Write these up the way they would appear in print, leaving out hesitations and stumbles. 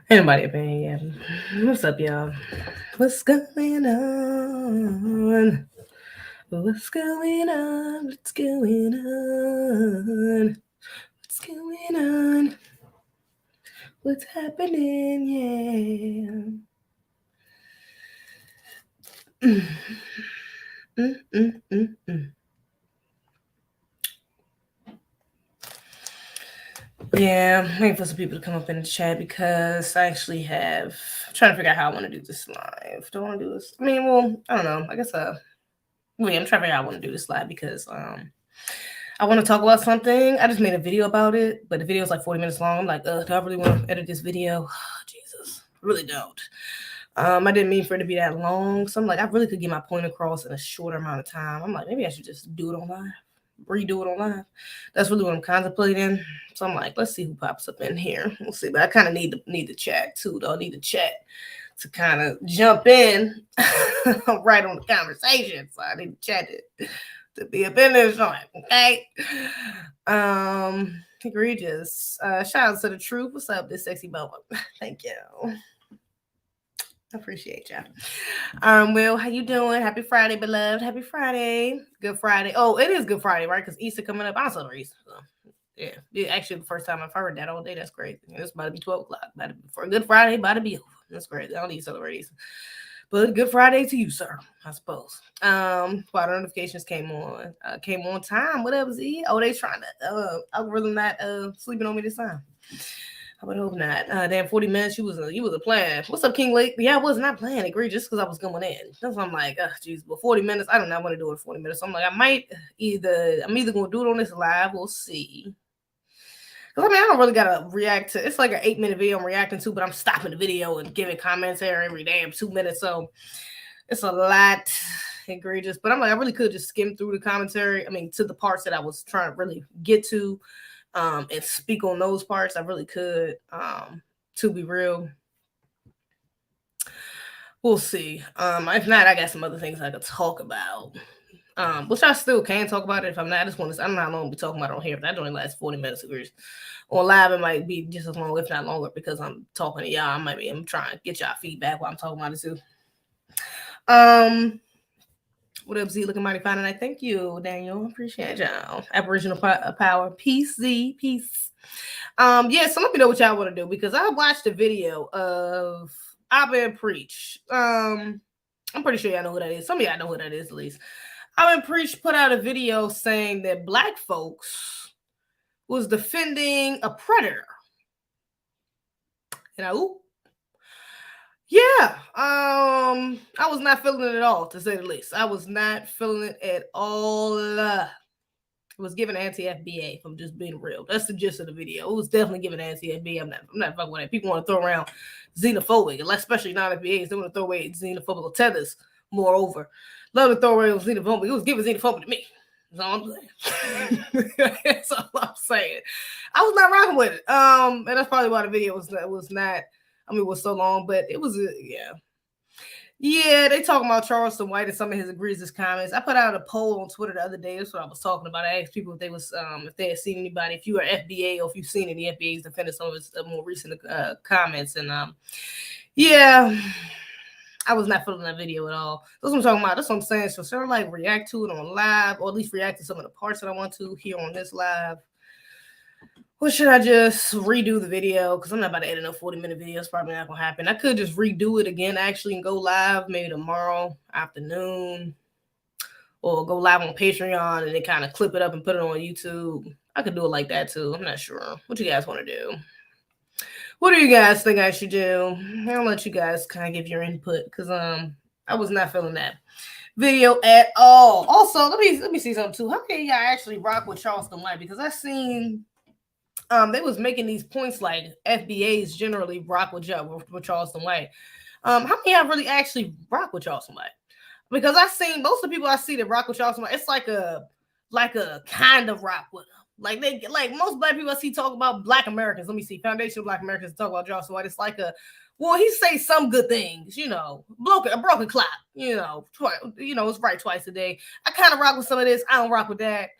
Anybody opinion? What's up, y'all? What's going on? What's going on? What's going on? What's going on? What's happening? Yeah. Yeah, I'm waiting for some people to come up in the chat because I actually I'm trying to figure out how I want to do this live. Do I want to do this? I mean, well, I don't know. I guess I'm trying to figure out how I want to do this live because I want to talk about something. I just made a video about it, but the video is like 40 minutes long. I'm like, do I really want to edit this video? Jesus, I really don't. I didn't mean for it to be that long. So I'm like, I really could get my point across in a shorter amount of time. I'm like, maybe I should just do it on live, redo it on live. That's really what I'm contemplating. So I'm like, let's see who pops up in here. We'll see. But I kind of need the chat too, though. I need the chat to kind of jump in right on the conversation. So I need the chat to be up in this joint, okay? Egregious. Shout out to the truth. What's up, this sexy moment? Thank you. I appreciate y'all. Will, how you doing? Happy Friday, beloved. Happy Friday. Good Friday. Oh, it is Good Friday, right? Because Easter coming up. I celebrate Easter. So. Yeah. Actually, the first time I've heard that all day. That's crazy. It's about to be 12 o'clock. For a Good Friday, about to be over. That's crazy. I don't need to celebrate Easter. But Good Friday to you, sir, I suppose. Water notifications came on time. What up, Z? Oh, they trying to I'm really not sleeping on me this time. I would hope not. Damn, 40 minutes. You was a plan. What's up, King Lake? Yeah, I was not playing. Agree, just because I was going in. That's why I'm like, geez, but 40 minutes. I do not want to do it in 40 minutes. So I'm like, I'm either going to do it on this live. We'll see. Because I mean, I don't really gotta react to. It's like an 8-minute video I'm reacting to, but I'm stopping the video and giving comments every damn 2 minutes. So it's a lot egregious. But I'm like, I really could just skim through the commentary. I mean, to the parts that I was trying to really get to. And speak on those parts. I really could, to be real. We'll see. If not, I got some other things I could talk about. Which I still can talk about it if I'm not. I don't know how long we'll be talking about on here. If that only lasts 40 minutes. On live, it might be just as long, if not longer, because I'm talking to y'all. I'm trying to get y'all feedback while I'm talking about it too. What up, Z? Looking mighty fine tonight. Thank you, Daniel. Appreciate y'all. Aboriginal power. Peace, Z. Peace. Yeah, so let me know what y'all want to do, because I watched a video of Ami Brydie. I'm pretty sure y'all know who that is. Some of y'all know who that is, at least. Ami Brydie put out a video saying that Black folks was defending a predator. Yeah, I was not feeling it at all, to say the least. I was not feeling it at all. It was giving anti-FBA, if I'm just being real. That's the gist of the video. It was definitely giving anti-FBA. I'm not fucking with it. People want to throw around xenophobic, especially non-FBAs. They want to throw away xenophobic tethers, moreover. Love to throw away xenophobic. It was giving xenophobic to me. That's all I'm saying. That's all I'm saying. I was not rocking with it. And that's probably why the video was not. I mean, it was so long, but it was, yeah. Yeah, they talking about Charleston White and some of his egregious comments. I put out a poll on Twitter the other day. That's what I was talking about. I asked people if they had seen anybody, if you were FBA or if you've seen any FBAs defending some of his more recent comments. And yeah, I was not feeling that video at all. That's what I'm talking about. That's what I'm saying. So sort of like react to it on live, or at least react to some of the parts that I want to here on this live. Or should I just redo the video? Because I'm not about to edit a 40-minute video. It's probably not going to happen. I could just redo it again, actually, and go live maybe tomorrow afternoon. Or go live on Patreon and then kind of clip it up and put it on YouTube. I could do it like that, too. I'm not sure. What you guys want to do? What do you guys think I should do? I'll let you guys kind of give your input, because I was not feeling that video at all. Also, let me see something, too. How many of y'all actually rock with Charleston White? Because I seen... they was making these points like FBAs generally rock with Charleston White. How many of y'all really actually rock with Charleston White? Because I've seen most of the people I see that rock with Charleston White, it's like a kind of rock with him. Like most black people I see talk about black Americans. Let me see, Foundation of Black Americans talk about Charleston White. It's like he say some good things, a broken clock, it's right twice a day. I kind of rock with some of this. I don't rock with that.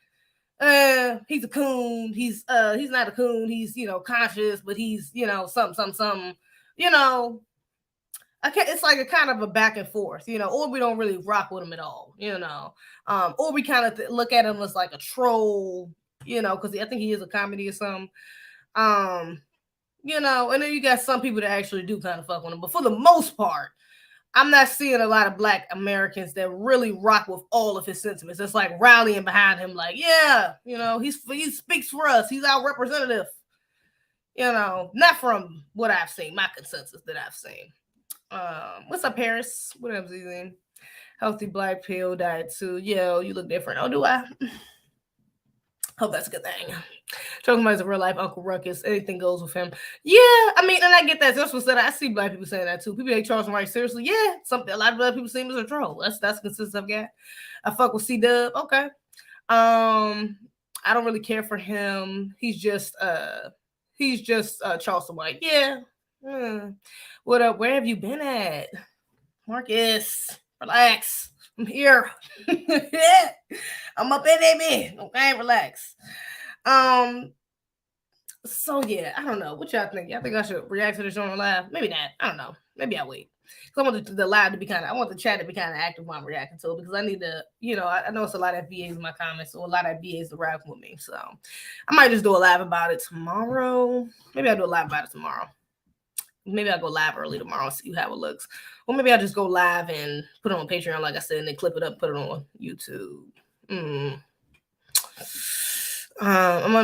He's a coon. He's not a coon. He's conscious, but he's something. It's like a kind of a back and forth, or we don't really rock with him at all, or we kind of look at him as like a troll, because I think he is a comedy or something, and then you got some people that actually do kind of fuck with him, but for the most part, I'm not seeing a lot of black Americans that really rock with all of his sentiments. It's like rallying behind him, like, yeah, he speaks for us. He's our representative, not from what I've seen, my consensus that I've seen. What's up, Paris? What up, Zeze? Healthy black pill diet too. Yo, you look different. Oh, do I? Hope that's a good thing. Talking about his real life Uncle Ruckus. Anything goes with him. Yeah, I mean, and I get that. That's what said. I see black people saying that too. People take Charleston White seriously. Yeah, a lot of black people see him as a troll. That's the consensus I've got. I fuck with C-Dub. Okay. I don't really care for him. He's just Charleston White. Yeah. What up? Where have you been at? Marcus, relax. I'm here. I'm up in there, man. Okay, relax. So yeah, I don't know. What y'all think? Y'all think I should react to this on live? Maybe not. I don't know. Maybe I'll wait. Because I want the live to be I want the chat to be kind of active while I'm reacting to it, because I need to, I know it's a lot of FBAs in my comments, so a lot of FBAs to rap with me. So I might just do a live about it tomorrow. Maybe I'll do a live about it tomorrow. Maybe I'll go live early tomorrow and see how it looks. Or maybe I'll just go live and put it on Patreon, like I said, and then clip it up, put it on YouTube. I'm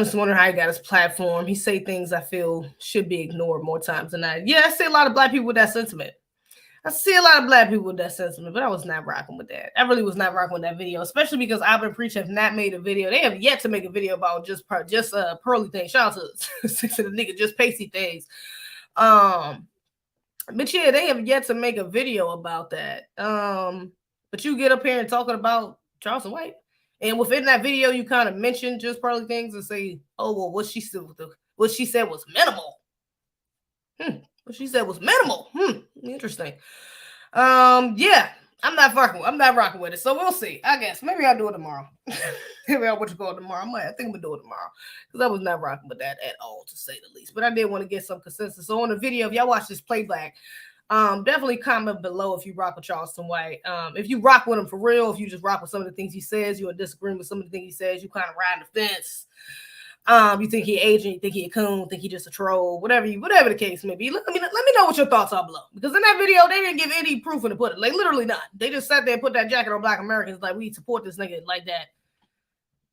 just wondering how he got his platform. He say things I feel should be ignored more times than not. Yeah, I see a lot of black people with that sentiment. But I was not rocking with that. I really was not rocking with that video, especially because I've Preach have not made a video. They have yet to make a video about just pearly things. Shout out to six of the nigga, just pasty things. But yeah, they have yet to make a video about that. But you get up here and talking about Charleston White, and within that video, you kind of mention just pearly things and say, "Oh well, what she said was minimal." What she said was minimal. Interesting. Yeah, I'm not rocking with it. So we'll see. I guess maybe I'll do it tomorrow. Maybe I'll tomorrow. I think I'm gonna do it tomorrow, because I was not rocking with that at all, to say the least. But I did want to get some consensus. So on the video, if y'all watch this playback, definitely comment below if you rock with Charleston White. If you rock with him for real, if you just rock with some of the things he says, you're disagreeing with some of the things he says, you kind of ride the fence. You think he agent, you think he a coon, think he just a troll, whatever the case may be. Let me know what your thoughts are below, because in that video they didn't give any proof in the pudding, like literally none. They just sat there and put that jacket on black Americans, like we support this nigga like that,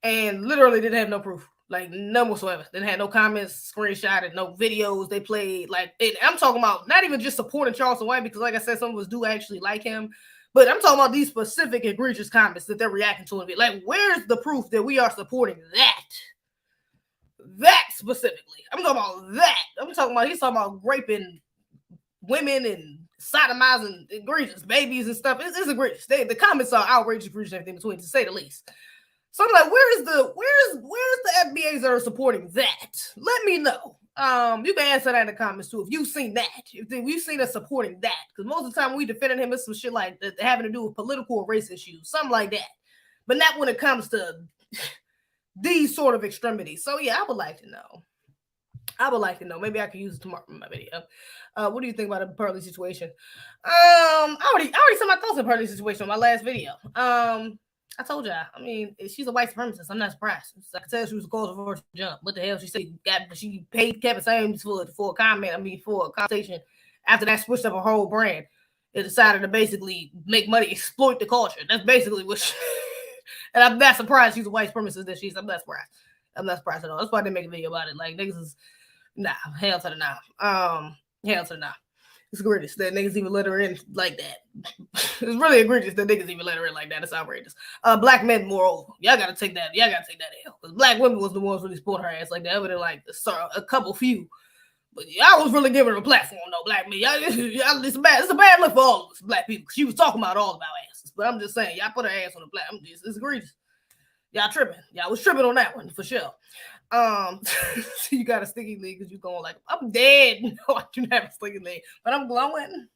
and literally didn't have no proof, like none whatsoever. They didn't have no comments, screenshotted, no videos they played. Like, I'm talking about not even just supporting Charleston White, because like I said, some of us do actually like him, but I'm talking about these specific egregious comments that they're reacting to. Like, where's the proof that we are supporting that? That specifically. I'm talking about that. He's talking about raping women and sodomizing egregious babies and stuff. It's egregious. The comments are outrageous, egregious, everything between, to say the least. So I'm like, where's the FBAs that are supporting that? Let me know. You can answer that in the comments too if you've seen that. If we've seen us supporting that, because most of the time when we defending him, it's some shit like that having to do with political or race issues, something like that. But not when it comes to these sort of extremities. So yeah, I would like to know. Maybe I could use it tomorrow in my video. What do you think about the Pearly situation? I already said my thoughts on Pearly situation on my last video. I told y'all. I mean, she's a white supremacist. I'm not surprised. I can tell she was a cause for first jump. What the hell? She said she paid Kevin Samuels for a comment. For a conversation. After that, switched up her whole brand. It decided to basically make money, exploit the culture. That's basically what she. And I'm not surprised she's a white supremacist that she's. I'm not surprised. I'm not surprised at all. That's why I didn't make a video about it. Like, niggas is, hell to the nah. Hell to the nah. It's egregious that niggas even let her in like that. It's really egregious that niggas even let her in like that. It's outrageous. Black men, moreover, y'all gotta take that L. Because black women was the ones really support her ass like that, other than like a couple few. But y'all was really giving her a platform, though, black men. Y'all, it's a bad look for all of us, black people. She was talking about all of our asses. But I'm just saying, y'all put her ass on the black. It's egregious. Y'all tripping. Y'all was tripping on that one, for sure. So you got a sticky leg because you're going like, I'm dead. No, I do not have a sticky leg, but I'm glowing.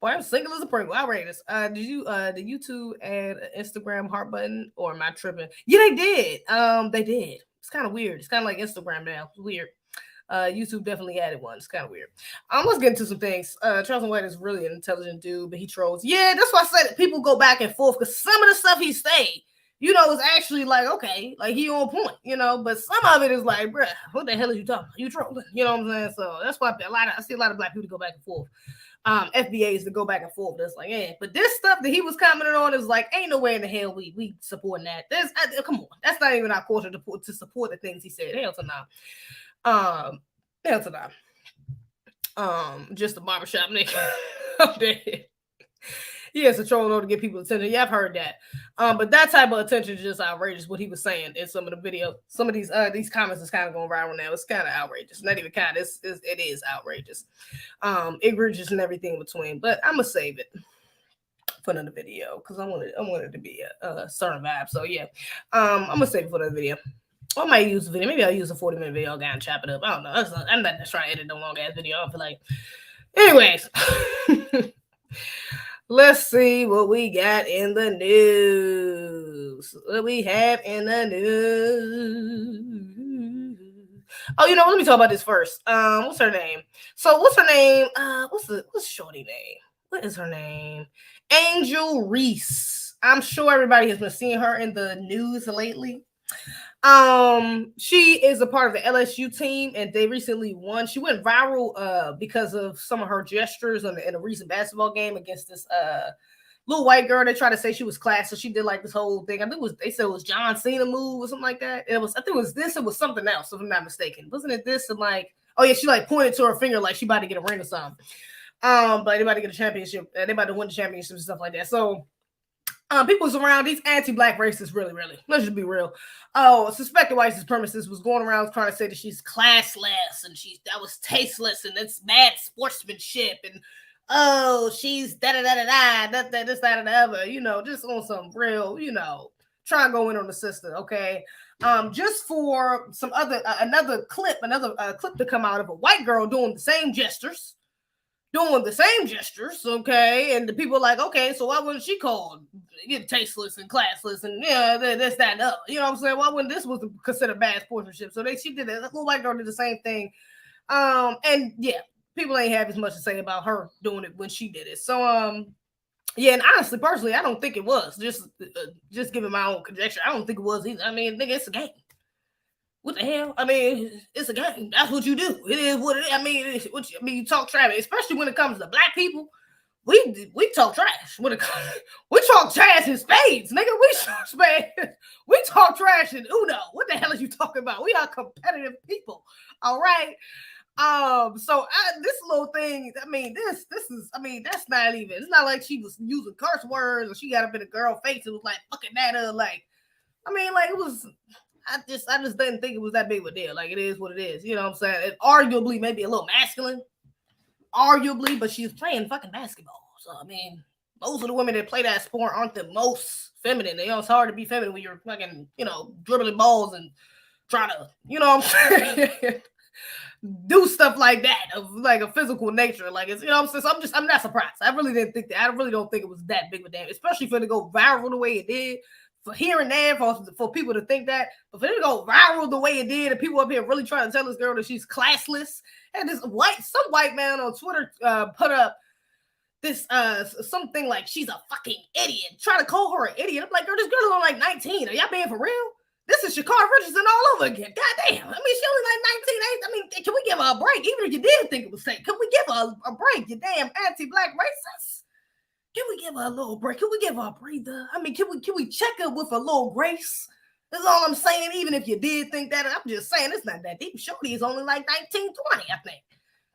Boy, I'm single as a Pringle. Outrageous. Did YouTube add an Instagram heart button, or am I tripping? Yeah, they did. They did. It's kind of weird. It's kind of like Instagram now. It's weird. YouTube definitely added one. It's kind of weird. Let's get into some things. Charleston White is really an intelligent dude, but he trolls. Yeah, that's why I said that people go back and forth because some of the stuff he say, you know, is actually like, okay, like he on point, you know, but some of it is like, bruh, what the hell are you talking about? You trolling, you know what I'm saying? So that's why I see a lot of black people go back and forth. FBAs to go back and forth. That's like, yeah, but this stuff that he was commenting on is like, ain't no way in the hell we supporting that. Come on, that's not even our culture to support the things he said. Hell to no. Hell to no. Just a barbershop nigga. I'm dead. He has a troll though to get people attention. Yeah, I've heard that. But that type of attention is just outrageous. What he was saying in some of the videos, some of these comments is kind of going viral now. It's kind of outrageous. Not even kind of. It is outrageous. Egregious and everything in between. But I'm gonna save it for another video because I want it to be a certain vibe. So yeah, I'm gonna save it for another video. I might use a video. Maybe I'll use a 40-minute video guy and chop it up. I don't know. I'm not trying to edit no long ass video. I don't feel like. Anyways. Let's see what we got in the news. What we have in the news. Oh, you know, let me talk about this first. What's her name? So what's her name? What's Shorty name? What is her name? Angel Reese. I'm sure everybody has been seeing her in the news lately. She is a part of the LSU team, and they recently won. She went viral because of some of her gestures in a recent basketball game against this little white girl. They tried to say she was class, so she did like this whole thing. I think they said it was John Cena move or something like that. I think it was this. It was something else, if I'm not mistaken. Wasn't it this? And like, oh yeah, she like pointed to her finger like she about to get a ring or something. But anybody get a championship, they about to win the championship and stuff like that. So. People was around these anti-black racists, really. Let's just be real. Oh, suspected white supremacists was going around trying to say that she's classless and that was tasteless and it's bad sportsmanship and she's this, that, and the other. You know, just on some real, you know, try and go in on the sister, okay? Just for some another clip to come out of a white girl doing the same gestures. Okay, and the people are like, okay, so why wasn't she called tasteless and classless and yeah, this, that, and other? You know what I'm saying? Why wouldn't this was considered bad sportsmanship? So she did it. That little white girl did the same thing. And yeah, people ain't have as much to say about her doing it when she did it. So yeah, and honestly, personally, I don't think it was. Just giving my own conjecture, I don't think it was either. I mean, nigga, it's a game. What the hell? I mean, it's a game. That's what you do. It is what it is. I mean, you talk trash, especially when it comes to black people. We talk trash. We talk trash in spades, nigga. We talk trash in Uno. What the hell are you talking about? We are competitive people. All right. So this little thing, I mean, this is, I mean, that's not even. It's not like she was using curse words or she got up in a girl's face and was like fucking that up. Like, I mean, like it was. I just didn't think it was that big of a deal. Like, it is what it is. You know what I'm saying? It arguably maybe a little masculine. Arguably, but she's playing fucking basketball. So, I mean, most of the women that play that sport aren't the most feminine. You know, it's hard to be feminine when you're fucking, you know, dribbling balls and trying to, you know what I'm saying? Do stuff like that of like a physical nature. Like, it's, you know what I'm saying? So I'm not surprised. I really didn't think that. I really don't think it was that big of a damn, especially for it to go viral the way it did. For here and there, for people to think that, but for it to go viral the way it did, and people up here really trying to tell this girl that she's classless, and some white man on Twitter put up this something like she's a fucking idiot, trying to call her an idiot. I'm like, girl, this girl is only like 19. Are y'all being for real? This is Sha'Carri Richardson all over again. God damn. I mean, she only like 19. I mean, can we give her a break? Even if you didn't think it was fake, can we give her a break? You damn anti-black racist. Can we give her a little break? Can we give her a breather? I mean, can we check her with a little grace? That's all I'm saying. Even if you did think that, I'm just saying it's not that deep. Shorty is only like 19, 20, I think.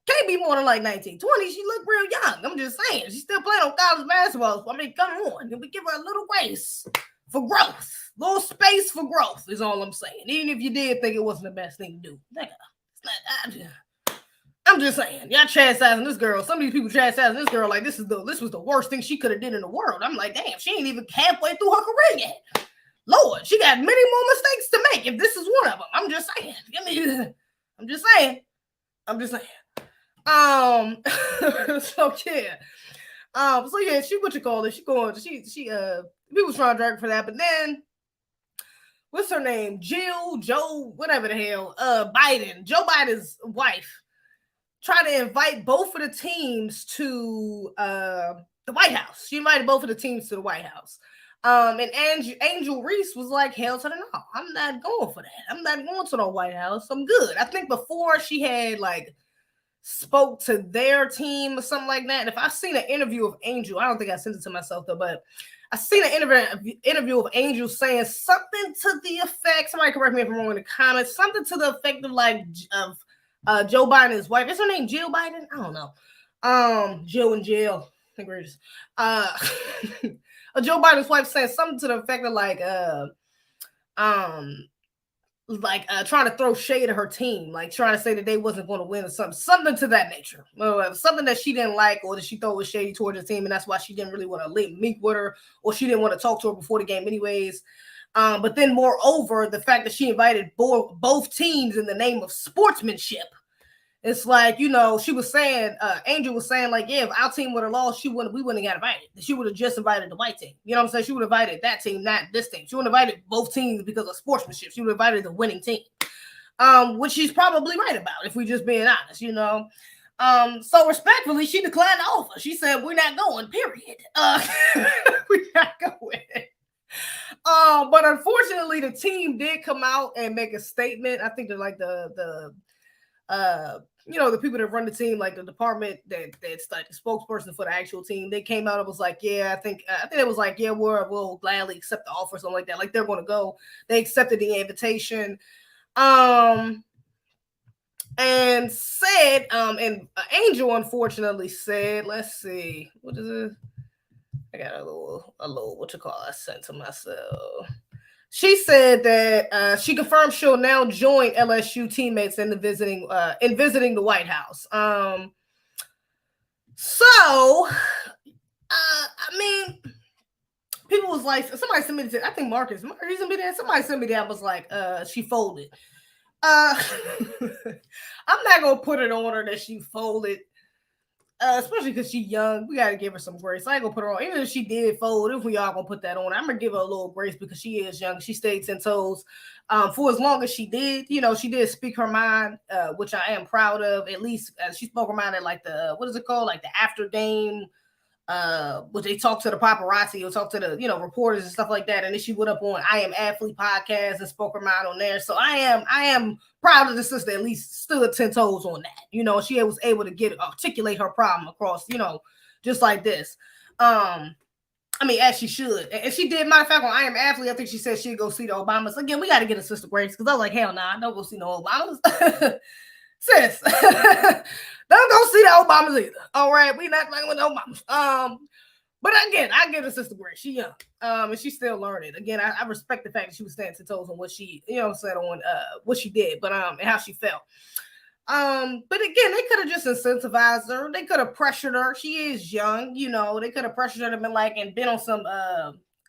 Can't be more than like 19, 20. She look real young. I'm just saying. She's still playing on college basketball. I mean, come on. Can we give her a little grace for growth? Little space for growth is all I'm saying. Even if you did think it wasn't the best thing to do. I'm just saying, y'all chastising this girl. Some of these people chastising this girl like this was the worst thing she could have did in the world. I'm like, damn, she ain't even halfway through her career yet. Lord, she got many more mistakes to make if this is one of them. I'm just saying. I'm just saying. So yeah. So yeah, she what you call it? She people trying to drag her for that, but then what's her name? Joe, whatever the hell, Biden, Joe Biden's wife, tried to invite both of the teams to the White House. She invited both of the teams to the White House. And Angel Reese was like, hell to the no. I'm not going for that. I'm not going to the White House. I'm good. I think before she had like spoke to their team or something like that. And if I've seen an interview of Angel, I don't think I sent it to myself though, but I seen an interview of Angel saying something to the effect, somebody correct me if I'm wrong in the comments, something to the effect of like Joe Biden's wife. Is her name Jill Biden? I don't know. Jill and Jill. I think we're just Joe Biden's wife saying something to the effect of trying to throw shade at her team, like trying to say that they wasn't going to win or something to that nature. Something that she didn't like or that she thought was shady towards the team, and that's why she didn't really want to meet with her, or she didn't want to talk to her before the game anyways. But then moreover, the fact that she invited both teams in the name of sportsmanship. It's like, you know, she was saying, Angel was saying, like, yeah, if our team would have lost, we wouldn't have got invited. She would have just invited the white team. You know what I'm saying? She would have invited that team, not this team. She would have invited both teams because of sportsmanship. She would have invited the winning team. Which she's probably right about, if we just being honest, you know. So respectfully, she declined the offer. She said, we're not going, period. We're not going. But unfortunately, the team did come out and make a statement. I think they're like you know, the people that run the team, like the department that's like the spokesperson for the actual team, they came out and was like, yeah, I think it was like, yeah, we'll gladly accept the offer, something like that. Like they're going to go. They accepted the invitation. And said, and Angel unfortunately said, let's see, what is it? I got a little, what you call it, I sent to myself. She said that she confirmed she'll now join LSU teammates in visiting the White House. So, I mean, people was like, somebody sent me I think Marcus sent me that. Somebody sent me that was like, she folded. I'm not gonna put it on her that she folded. Especially because she's young, we gotta give her some grace. I ain't gonna put her on. Even if she did fold, if we all gonna put that on, I'm gonna give her a little grace because she is young. She stayed 10 toes for as long as she did. You know, she did speak her mind, which I am proud of. At least she spoke her mind at like the what is it called, like the after game, which they talked to the paparazzi or talked to the reporters and stuff like that. And then she went up on I Am Athlete podcast and spoke her mind on there. So I am proud of the sister, at least stood 10 toes on that. You know, she was able to articulate her problem across, just like this. I mean, as she should. And she did, matter of fact, on I Am Athlete, I think she said she'd go see the Obamas. Again, we got to get a sister grace because I was like, hell nah, don't go see no Obamas. Sis, don't go see the Obamas either. All right, we not playing with the Obamas. But again, I give the sister grace. She young, and she's still learning. Again, I respect the fact that she was standing 10 toes on what she, said on what she did, but and how she felt. But again, they could have just incentivized her. They could have pressured her. She is young, They could have pressured her and been like, and been on some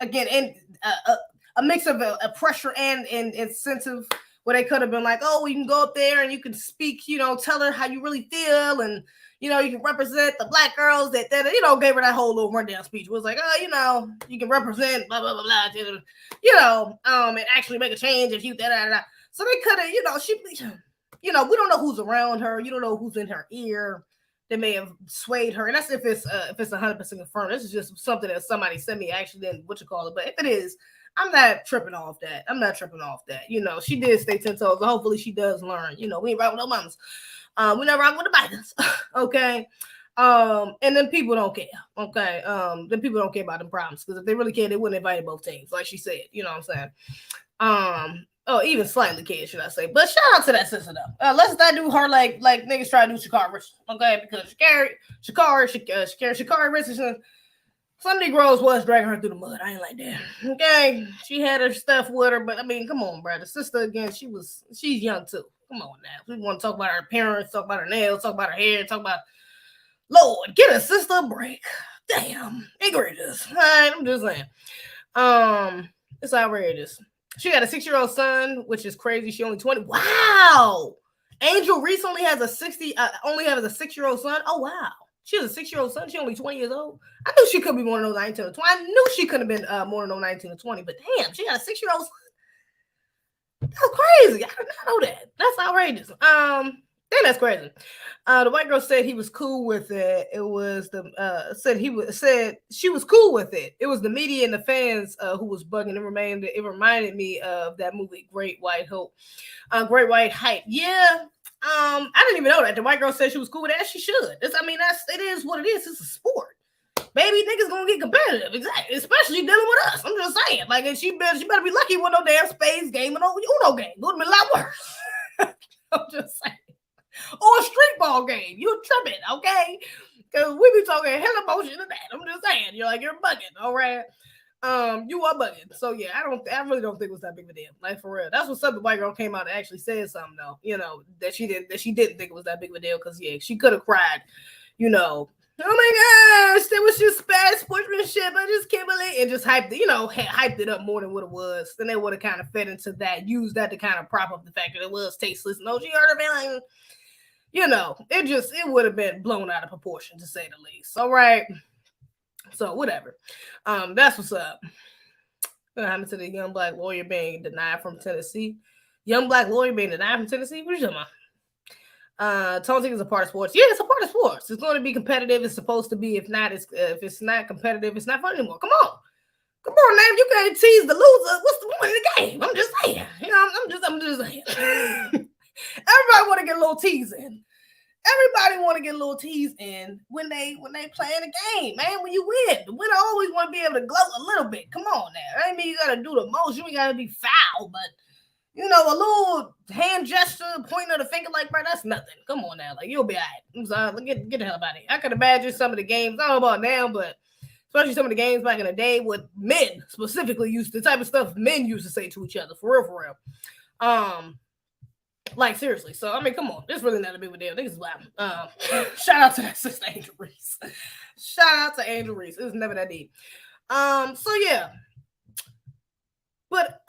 again, and a mix of a pressure and incentive. Where they could have been like, oh, you can go up there and you can speak, tell her how you really feel. And, you can represent the black girls that gave her that whole little rundown speech. It was like, oh, you can represent blah, blah, blah, blah, and actually make a change if you, da, da, da. So they could have, she, we don't know who's around her. You don't know who's in her ear. They may have swayed her. And that's if it's 100% confirmed. This is just something that somebody sent me. I actually didn't, But if it is, I'm not tripping off that. She did stay 10 toes. So hopefully she does learn. We ain't rocking with no mamas. We not rocking with the Bidens. Okay. And then people don't care. Okay. Then people don't care about them problems. Because if they really cared, they wouldn't invite both teams, like she said. You know what I'm saying? Even slightly cared, should I say. But shout out to that sister though. Let's not do her like niggas try to do Sha'Carri Richardson. Okay, because Sha'Carri Richardson. Some Negroes was dragging her through the mud. I ain't like that. Okay. She had her stuff with her, but I mean, come on, bro. The sister, again, she's young too. Come on now. We want to talk about her appearance, talk about her nails, talk about her hair, talk about Lord, get a sister a break. Damn. Egregious. All right, I'm just saying. It's outrageous. She got a 6-year-old son, which is crazy. She only 20. Wow. Angel Reese only has a 6-year-old son. Oh wow. She has a 6-year-old son. She only 20 years old. I knew she could be more than those 19 or 20. I knew she could have been more than those 19 or 20. But damn, she got a 6-year-old son. That's crazy. I did not know that. That's outrageous. That's crazy. The white girl said he was cool with it. It was the said she was cool with it. It was the media and the fans who was bugging. It reminded me of that movie Great White Hope. Great White Hype. Yeah. I didn't even know that. The white girl said she was cool with that. She should. It is what it is. It's a sport. Baby, niggas gonna get competitive, exactly. Especially dealing with us. I'm just saying. Like, and she better be lucky with no damn spades game and no Uno game. It would have been a lot worse. I'm just saying. Or a street ball game. You tripping, okay? Because we be talking hella motion to that. I'm just saying. You're bugging, all right? You are bugging. So yeah, I really don't think it was that big of a deal. Like, for real. That's what the white girl came out and actually said something though. That she didn't think it was that big of a deal. Because yeah, she could have cried, oh my gosh, that was just bad sportsmanship. I just can't believe it. And just hyped it up more than what it was. Then they would have kind of fed into that, used that to kind of prop up the fact that it was tasteless. No, she heard her feeling. It would have been blown out of proportion, to say the least. All right. So whatever. That's what's up. What happened to the young black lawyer being denied from Tennessee? Young black lawyer being denied from Tennessee? What are you talking about? Taunting is a part of sports. Yeah, it's a part of sports. It's going to be competitive. It's supposed to be. If it's not competitive, it's not fun anymore. Come on, man. You can't tease the loser. What's the point of the game? I'm just saying. I'm just saying. Everybody want to get a little tease in. Everybody want to get a little tease in when they play in a game, man. When you win, the winner always want to be able to gloat a little bit. Come on now. I mean, you got to do the most. You ain't got to be foul, but a little hand gesture, pointing of the finger like, bro, that's nothing. Come on now. Like, you'll be all right. I'm sorry. Get the hell out of here. I could imagine some of the games, I don't know about now, but especially some of the games back in the day with men specifically used the type of stuff men used to say to each other. For real. Like, seriously. So, I mean, come on. This really not a big deal. Niggas is loud. Shout out to that sister, Angel Reese. Shout out to Angel Reese. It was never that deep. So, yeah. But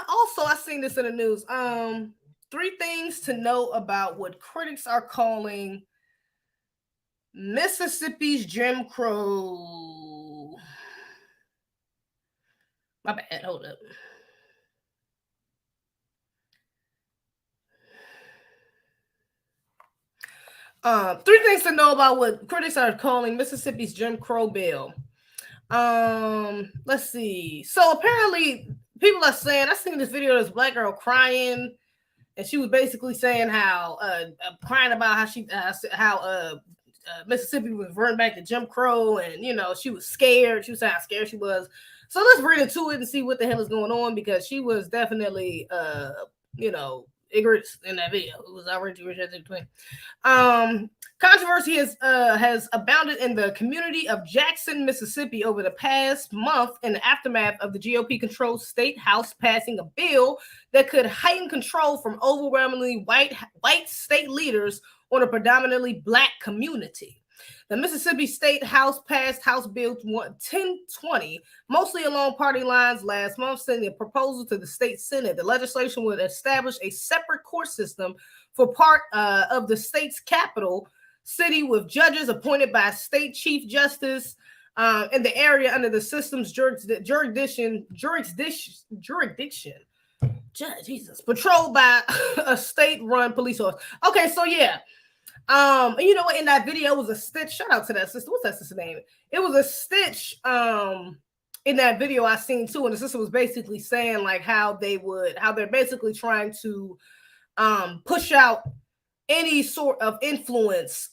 also, I seen this in the news. 3 things to know about what critics are calling Mississippi's Jim Crow. My bad. Hold up. 3 things to know about what critics are calling Mississippi's Jim Crow bill. Let's see. So apparently, people are saying, I seen this video of this black girl crying, and she was basically saying how crying about how Mississippi was running back to Jim Crow, and she was scared. She was saying how scared she was. So let's read into it and see what the hell is going on, because she was definitely ignorant in that video. It was already between. Controversy has abounded in the community of Jackson, Mississippi over the past month in the aftermath of the GOP-controlled state house passing a bill that could heighten control from overwhelmingly white state leaders on a predominantly black community. The Mississippi State House passed House Bill 1020, mostly along party lines last month, sending a proposal to the state Senate. The legislation would establish a separate court system for part of the state's capital city, with judges appointed by state chief justice in the area under the system's jurisdiction. Jesus, patrolled by a state-run police force. Okay, so yeah. You know what? In that video was a stitch. Shout out to that sister. What's that sister name? It was a stitch. In that video I seen too, and the sister was basically saying like how they're basically trying to push out any sort of influence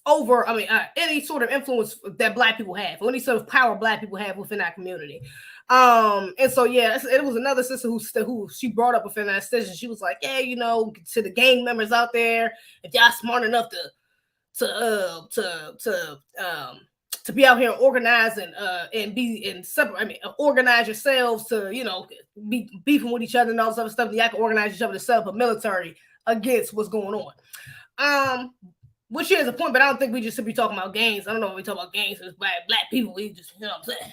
over. I mean, any sort of influence that black people have, or any sort of power black people have within that community. And so yeah, it was another sister who she brought up within that session. She was like, yeah, to the gang members out there, if y'all smart enough to be out here and organize and be in separate. I mean, organize yourselves to be beefing with each other and all this other stuff. Y'all can organize each other to set up a military against what's going on. Which is a point, but I don't think we just should be talking about gangs. I don't know if we talk about gangs as black people. We just, what I'm saying.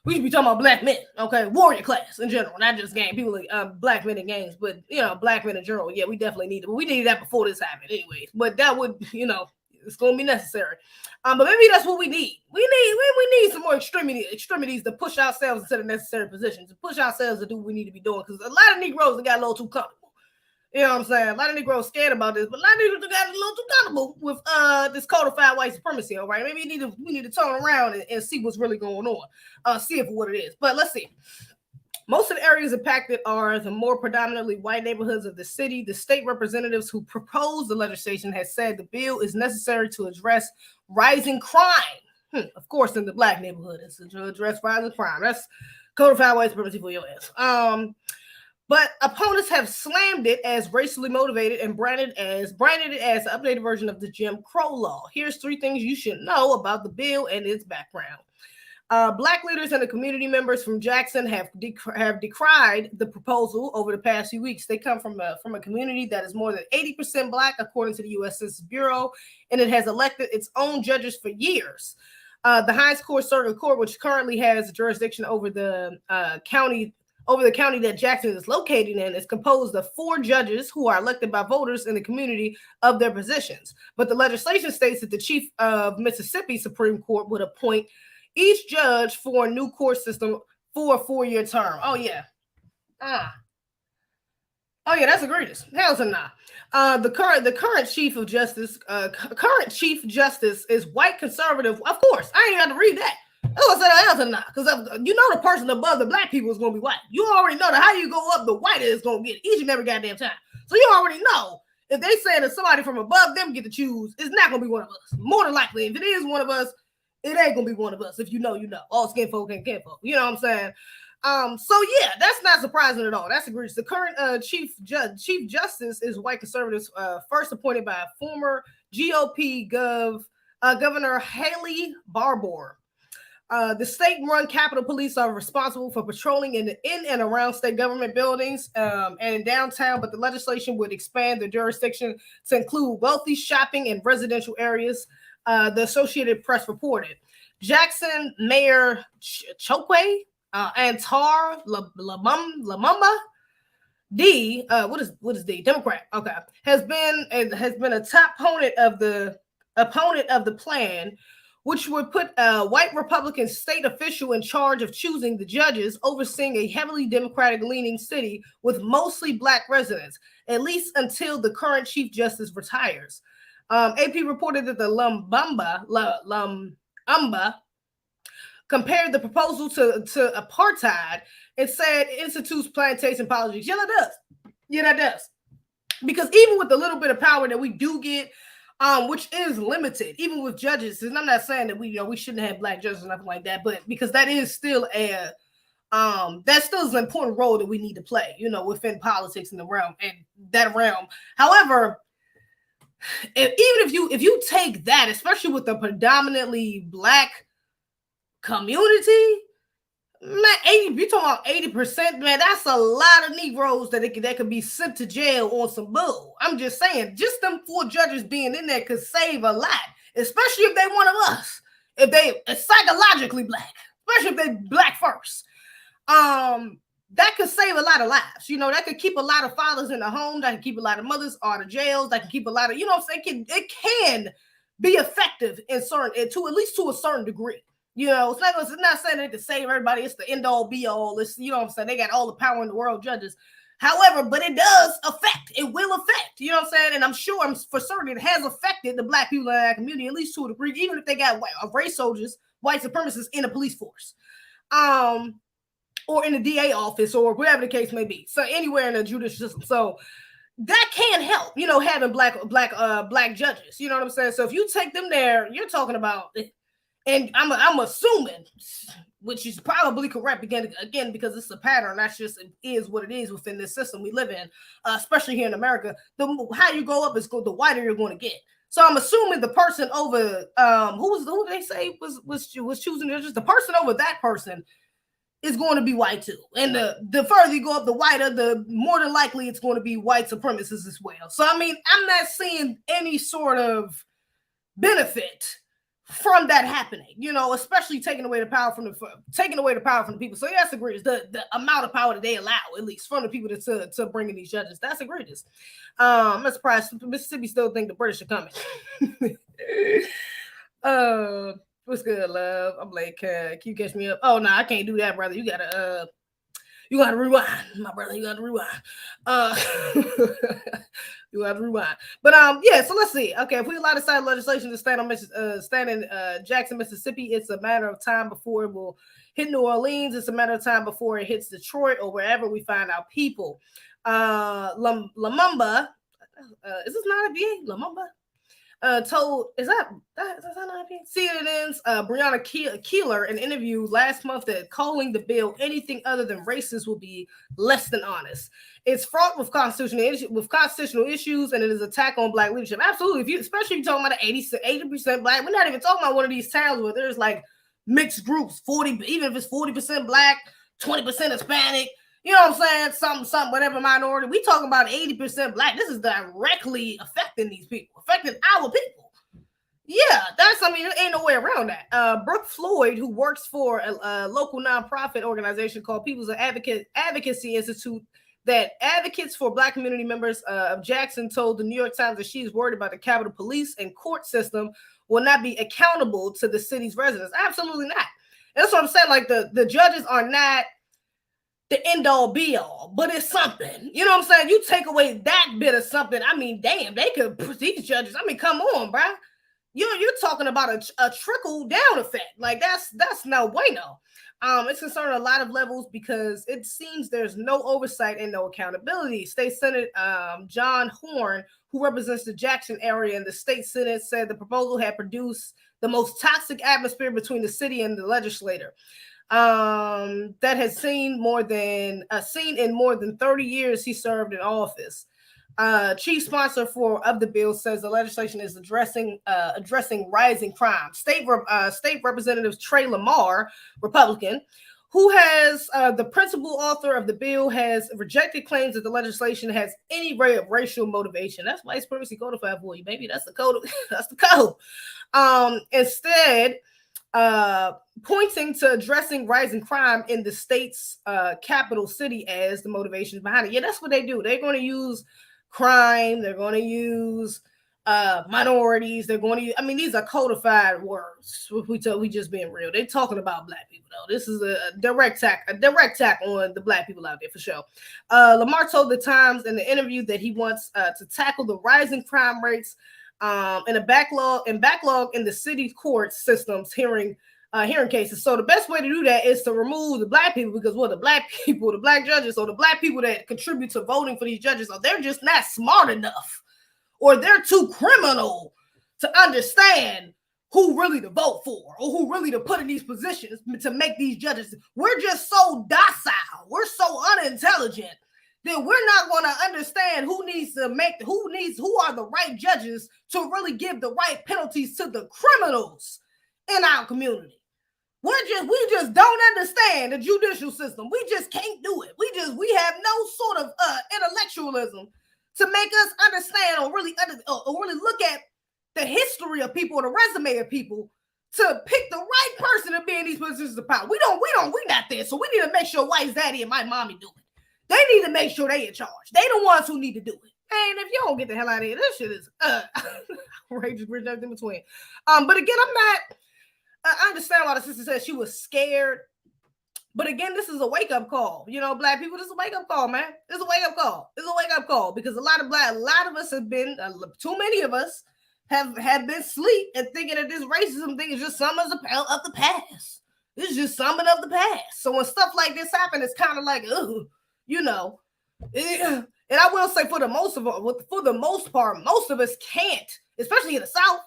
We should be talking about black men, okay? Warrior class in general, not just game. People like black men in games, but black men in general. Yeah, we definitely need it. We needed that before this happened, anyways. But that would, it's going to be necessary. But maybe that's what we need. We need some more extremities to push ourselves into the necessary positions, to push ourselves to do what we need to be doing. Because a lot of Negroes got a little too comfortable. You know what I'm saying? A lot of Negroes scared about this, but a lot of Negroes got a little too comfortable with this codified white supremacy, all right? Maybe we need to turn around and see what's really going on, see it for what it is. But let's see. Most of the areas impacted are the more predominantly white neighborhoods of the city. The state representatives who proposed the legislation has said the bill is necessary to address rising crime. Of course, in the black neighborhood, it's to address rising crime. That's codified white supremacy for your ass. But opponents have slammed it as racially motivated and branded it as an updated version of the Jim Crow law. Here's 3 things you should know about the bill and its background. Black leaders and the community members from Jackson have decried the proposal over the past few weeks. They come from a community that is more than 80% Black, according to the U.S. Census Bureau, and it has elected its own judges for years. The High Court Circuit Court, which currently has jurisdiction over the county that Jackson is located in, is composed of 4 judges who are elected by voters in the community of their positions. But the legislation states that the chief of Mississippi Supreme Court would appoint each judge for a new court system for a 4-year term. Oh yeah. Oh yeah, that's egregious. Hell to nah. The current chief Chief Justice is white conservative. Of course, I ain't got to read that. Oh, I said hell to nah, because the person above the black people is gonna be white. You already know that how you go up, the white is gonna get each and every goddamn time. So you already know if they say that somebody from above them get to choose, it's not gonna be one of us. More than likely, if it is one of us, it ain't gonna be one of us. If you know, you know. All skin folk ain't kin folk. You know what I'm saying? So yeah, that's not surprising at all. That's egregious. The current Chief Justice is white conservatives, first appointed by former GOP Governor Haley Barbour. The state-run Capitol Police are responsible for patrolling in and around state government buildings and in downtown, but the legislation would expand the jurisdiction to include wealthy shopping and residential areas. The Associated Press reported. Jackson Mayor Chokwe Antar Lamumba D, what is D? Democrat. Okay, has been a top opponent of the plan, which would put a white Republican state official in charge of choosing the judges, overseeing a heavily Democratic-leaning city with mostly Black residents, at least until the current Chief Justice retires. AP reported that the Lumumba compared the proposal to apartheid and said it institutes plantation politics. Yeah, that does. Yeah, that does. Because even with the little bit of power that we do get, which is limited, even with judges, and I'm not saying that we shouldn't have Black judges or nothing like that, but because that is still an important role that we need to play, within politics in the realm and that realm. However, even if you take that, especially with the predominantly Black community, man, you're talking about 80%, man, that's a lot of Negroes that could be sent to jail on some bull. I'm just saying, just them 4 judges being in there could save a lot, especially if they one of us, if they are psychologically Black, especially if they Black first. That could save a lot of lives. That could keep a lot of fathers in the home. That can keep a lot of mothers out of jails. That can keep a lot of, it can be effective at least to a certain degree. It's not saying it can save everybody. It's the end all be all. It's, they got all the power in the world, judges. However, but it does affect. It will affect. And I'm for certain it has affected the Black people in that community, at least to a degree, even if they got race soldiers, white supremacists in the police force. Or in the DA office, or whatever the case may be. So anywhere in the judicial system. So that can help, having black judges. You know what I'm saying? So if you take them there, you're talking about, and I'm assuming, which is probably correct again because it's a pattern. That's just is what it is within this system we live in, especially here in America. The higher you go up, the wider you're going to get. So I'm assuming the person over who they say was choosing judges, the person over that person is going to be white too. And the further you go up, the whiter, the more than likely it's going to be white supremacists as well. So, I mean, I'm not seeing any sort of benefit from that happening, you know, especially taking away the power from the people. So yeah, that's egregious. The amount of power that they allow, at least from the people to bring in these judges, that's egregious. I'm surprised Mississippi still think the British are coming. What's good, love? I'm like, can you catch me up? Oh no, I can't do that, brother. You gotta rewind, my brother. You gotta rewind. You have to rewind. But yeah, so let's see. Okay, if we allow the side legislation to stand in Jackson, Mississippi, it's a matter of time before it will hit New Orleans. It's a matter of time before it hits Detroit or wherever we find our people. Lumumba, is this not a VA? Lumumba? Told is that not a VA? CNN's Breonna Keeler in an interview last month that calling the bill anything other than racist will be less than honest. It's fraught with constitutional issues, and it is an attack on Black leadership. Absolutely, especially if you're talking about 80% Black. We're not even talking about one of these towns where there's like mixed groups, 40, even if it's 40% Black, 20% Hispanic. You know what I'm saying? Something, whatever minority. We talking about 80% Black. This is directly affecting these people, affecting our people. Yeah, there ain't no way around that. Brooke Floyd, who works for a local nonprofit organization called People's Advocacy Institute that advocates for Black community members of Jackson, told the New York Times that she is worried about the Capitol Police and court system will not be accountable to the city's residents. Absolutely not. That's what I'm saying. Like the judges are not the end all be all, but it's something. You know what I'm saying? You take away that bit of something. I mean, damn, they could these judges. I mean, come on, bro. You're talking about a trickle down effect. Like that's no bueno. It's concerned on a lot of levels because it seems there's no oversight and no accountability. State Senate John Horn, who represents the Jackson area in the state Senate, said the proposal had produced the most toxic atmosphere between the city and the legislator that has seen in more than 30 years he served in office. Chief sponsor of the bill says the legislation is addressing rising crime. State Representative Trey Lamar, Republican, who has the principal author of the bill, has rejected claims that the legislation has any way of racial motivation. That's white supremacy codified for you, baby. That's the code. That's the code. Instead, pointing to addressing rising crime in the state's capital city as the motivation behind it. Yeah, that's what they do. They're going to use crime. They're going to use minorities. They're going to use, I mean, these are codified words. We just being real. They're talking about Black people, though. This is a direct attack on the Black people out there for sure. Lamar told the Times in the interview that he wants to tackle the rising crime rates and a backlog in the city court systems hearing cases. So the best way to do that is to remove the Black people, because the Black people, the Black judges, or the Black people that contribute to voting for these judges, or they're just not smart enough, or they're too criminal to understand who really to vote for or who really to put in these positions to make these judges. We're just so docile. We're so unintelligent that we're not going to understand who are the right judges to really give the right penalties to the criminals in our community. We just don't understand the judicial system. We just can't do it. We have no sort of intellectualism to make us understand or really look at the history of people, the resume of people, to pick the right person to be in these positions of power. We're not there. So we need to make sure White's daddy and my mommy do it. They need to make sure they in charge. They the ones who need to do it. And if you don't get the hell out of here, this shit is outrageous, bridge everything between. But again, I understand why the sister said she was scared. But again, this is a wake-up call. You know, Black people, this is a wake-up call, man. This is a wake-up call. This is a wake-up call because a lot of us have been, too many of us have been asleep and thinking that this racism thing is just something of the past. This is just something of the past. So when stuff like this happen, it's kind of like, ugh. You know, and I will say for the most part, most of us can't, especially in the South.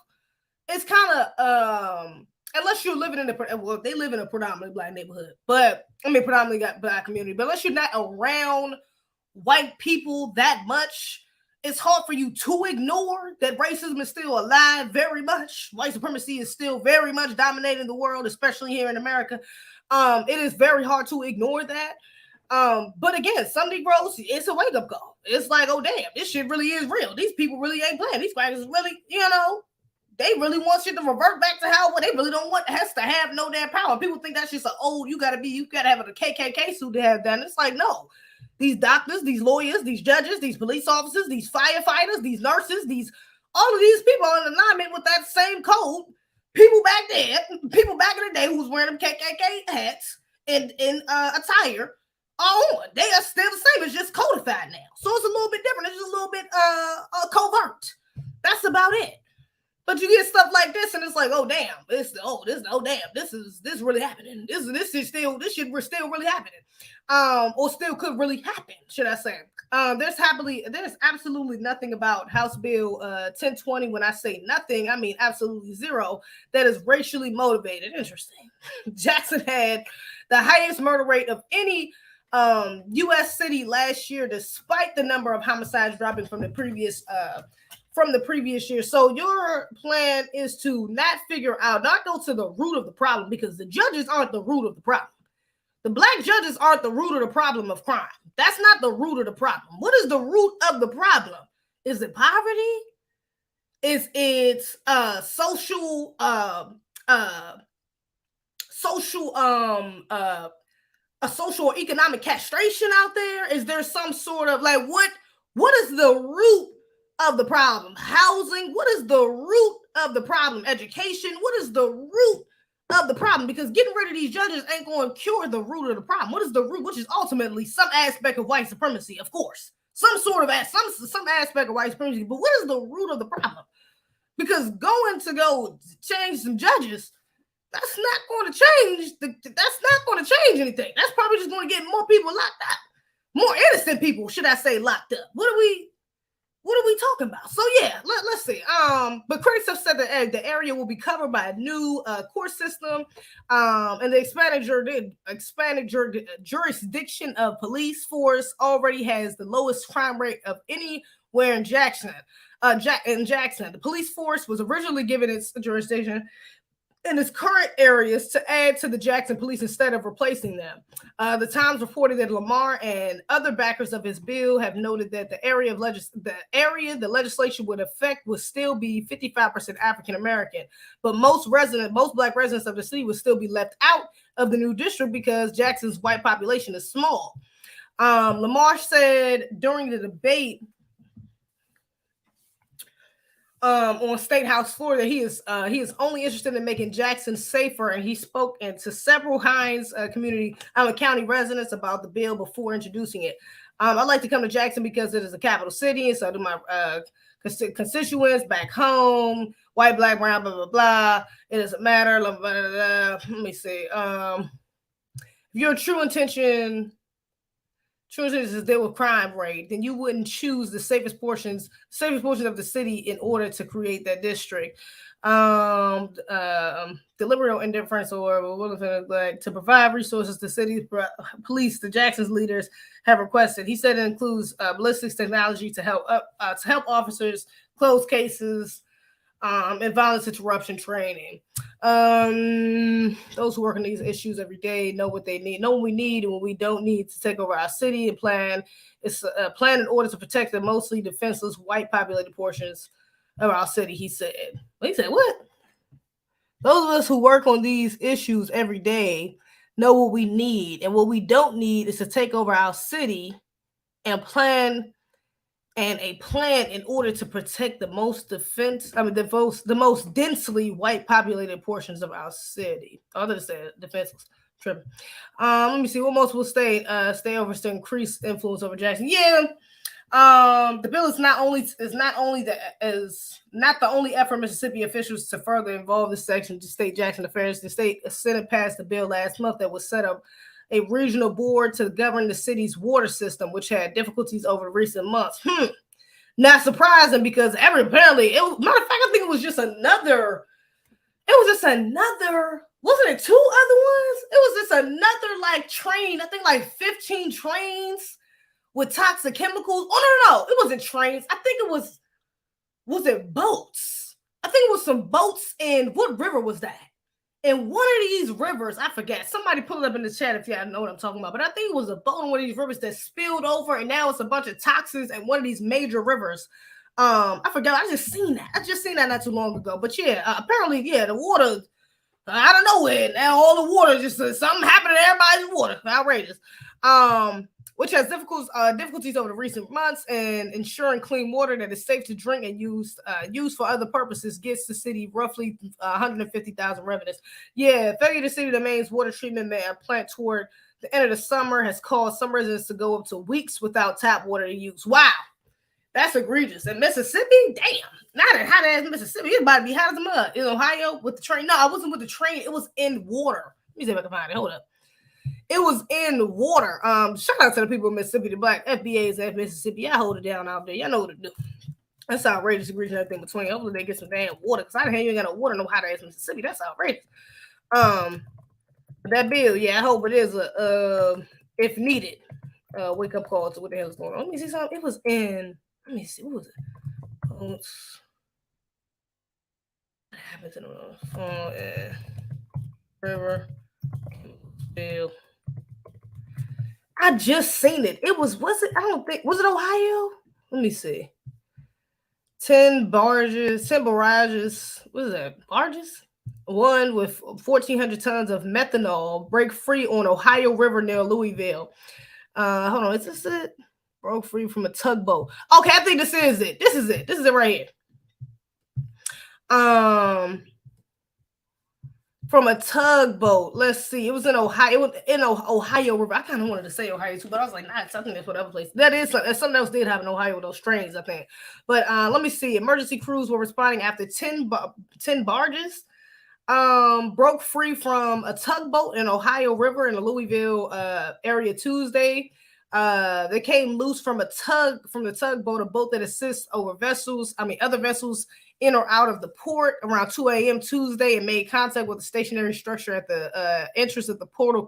It's kind of unless you're living they live in a predominantly Black neighborhood, but I mean predominantly got Black community. But unless you're not around white people that much, it's hard for you to ignore that racism is still alive very much. White supremacy is still very much dominating the world, especially here in America. It is very hard to ignore that. But again, some Negroes, it's a wake-up call. It's like, oh damn, this shit really is real. These people really ain't playing. These crackers really, they really want shit to revert back to how they really don't want has to have no damn power. People think that's just an old, you gotta have a KKK suit to have that. It's like, no. These doctors, these lawyers, these judges, these police officers, these firefighters, these nurses, all of these people are in alignment with that same code. People back in the day who was wearing them KKK hats and attire are on. They are still the same. It's just codified now. So it's a little bit different. It's just a little bit covert. That's about it. But you get stuff like this, and it's like, oh damn, this really happening. This shit still really happening, or still could really happen, should I say? There's absolutely nothing about House Bill 1020. When I say nothing, I mean absolutely zero. That is racially motivated. Interesting. Jackson had the highest murder rate of any U.S. city last year, despite the number of homicides dropping from the previous year. So your plan is to not go to the root of the problem, because the judges aren't the root of the problem. The black judges aren't the root of the problem of crime. That's not the root of the problem. What is the root of the problem? Is it poverty? Is it social or economic castration out there? Is there some sort of like what is the root of the problem? Housing? What is the root of the problem? Education? What is the root of the problem? Because getting rid of these judges ain't going to cure the root of the problem. What is the root? Which is ultimately some aspect of white supremacy, of course. Some aspect of white supremacy. But what is the root of the problem? Because going to go change some judges, that's not going to change. That's not going to change anything. That's probably just going to get more people locked up, more innocent people, should I say, locked up. What are we talking about? So yeah, let's see. But critics have said that the area will be covered by a new court system, and the expanded jurisdiction of police force already has the lowest crime rate of anywhere in Jackson. The police force was originally given its jurisdiction in its current areas to add to the Jackson police instead of replacing them. The Times reported that Lamar and other backers of his bill have noted that the area the legislation would affect would still be 55% African American, but most black residents of the city would still be left out of the new district because Jackson's white population is small. Lamar said during the debate on State House floor that he is only interested in making Jackson safer, and he spoke to several Hines county residents about the bill before introducing it. I'd like to come to Jackson because it is a capital city, and so do my constituents back home, white, black, brown, blah blah blah. It doesn't matter. Blah, blah, blah, blah. Let me see. If your true intention is to deal with crime rate, then you wouldn't choose the safest portions of the city in order to create that district. Deliberate or indifference or to provide resources the city police, the Jackson's leaders have requested. He said it includes ballistics technology to help officers close cases and violence interruption training. Those who work on these issues every day know what they need, know what we need and what we don't need to take over our city, and plan. It's a plan in order to protect the mostly defenseless white populated portions of our city, he said. He said, what? Those of us who work on these issues every day know what we need, and what we don't need is to take over our city and plan in order to protect the most densely white populated portions of our city. Others said defenseless. Tripping. Let me see what most will stay over to increase influence over Jackson. Yeah. The bill is not the only effort Mississippi officials to further involve this section to state Jackson affairs. The state Senate passed a bill last month that would set up a regional board to govern the city's water system, which had difficulties over recent months. Not surprising, because matter of fact, I think it was just another, wasn't it 2 other ones? It was just another train, I think 15 trains with toxic chemicals. Oh, no, it wasn't trains. I think it was it boats? I think it was some boats in, what river was that? In one of these rivers, I forget. Somebody put it up in the chat if y'all know what I'm talking about. But I think it was a boat in one of these rivers that spilled over, and now it's a bunch of toxins in one of these major rivers I forgot. I just seen that not too long ago. But yeah, apparently, yeah, the water out of nowhere. Now all the water just something happened to everybody's water. Outrageous. Which has difficulties over the recent months, and ensuring clean water that is safe to drink and used for other purposes gets the city roughly 150,000 residents. Yeah, failure to city the main water treatment plant toward the end of the summer has caused some residents to go up to weeks without tap water to use. Wow, that's egregious. In Mississippi, damn, not in hot ass Mississippi. It's about to be hot as a mud. In Ohio with the train. No, I wasn't with the train. It was in water. Let me see if I can find it. Hold up. It was in water. Shout out to the people in Mississippi, the black FBAs at Mississippi. I hold it down out there. Y'all know what to do. That's outrageous. Egregious and everything between. Hopefully they get some damn water. Cause I didn't you ain't got no water, no hot ass Mississippi. That's outrageous. That bill, yeah, I hope it is a if needed, wake up call to what the hell is going on. Let me see something. It was in. Let me see. What was it? What happened to the river bill? I just seen it. It was it? I don't think was it Ohio. Let me see. 10 barrages. What is that? Barges? One with 1,400 tons of methanol break free on Ohio River near Louisville. Hold on, is this it? Broke free from a tugboat. Okay, I think this is it. This is it right here. From a tugboat. Let's see. It was in Ohio. It was in Ohio River. I kind of wanted to say Ohio too, but I was like, nah, I think that's whatever place. That is something else did happen in Ohio with those trains, I think. But let me see. Emergency crews were responding after 10 barges broke free from a tugboat in Ohio River in the Louisville area Tuesday. They came loose from the tugboat, a boat that assists over other vessels in or out of the port around 2 a.m. Tuesday, and made contact with a stationary structure at the entrance of the Portal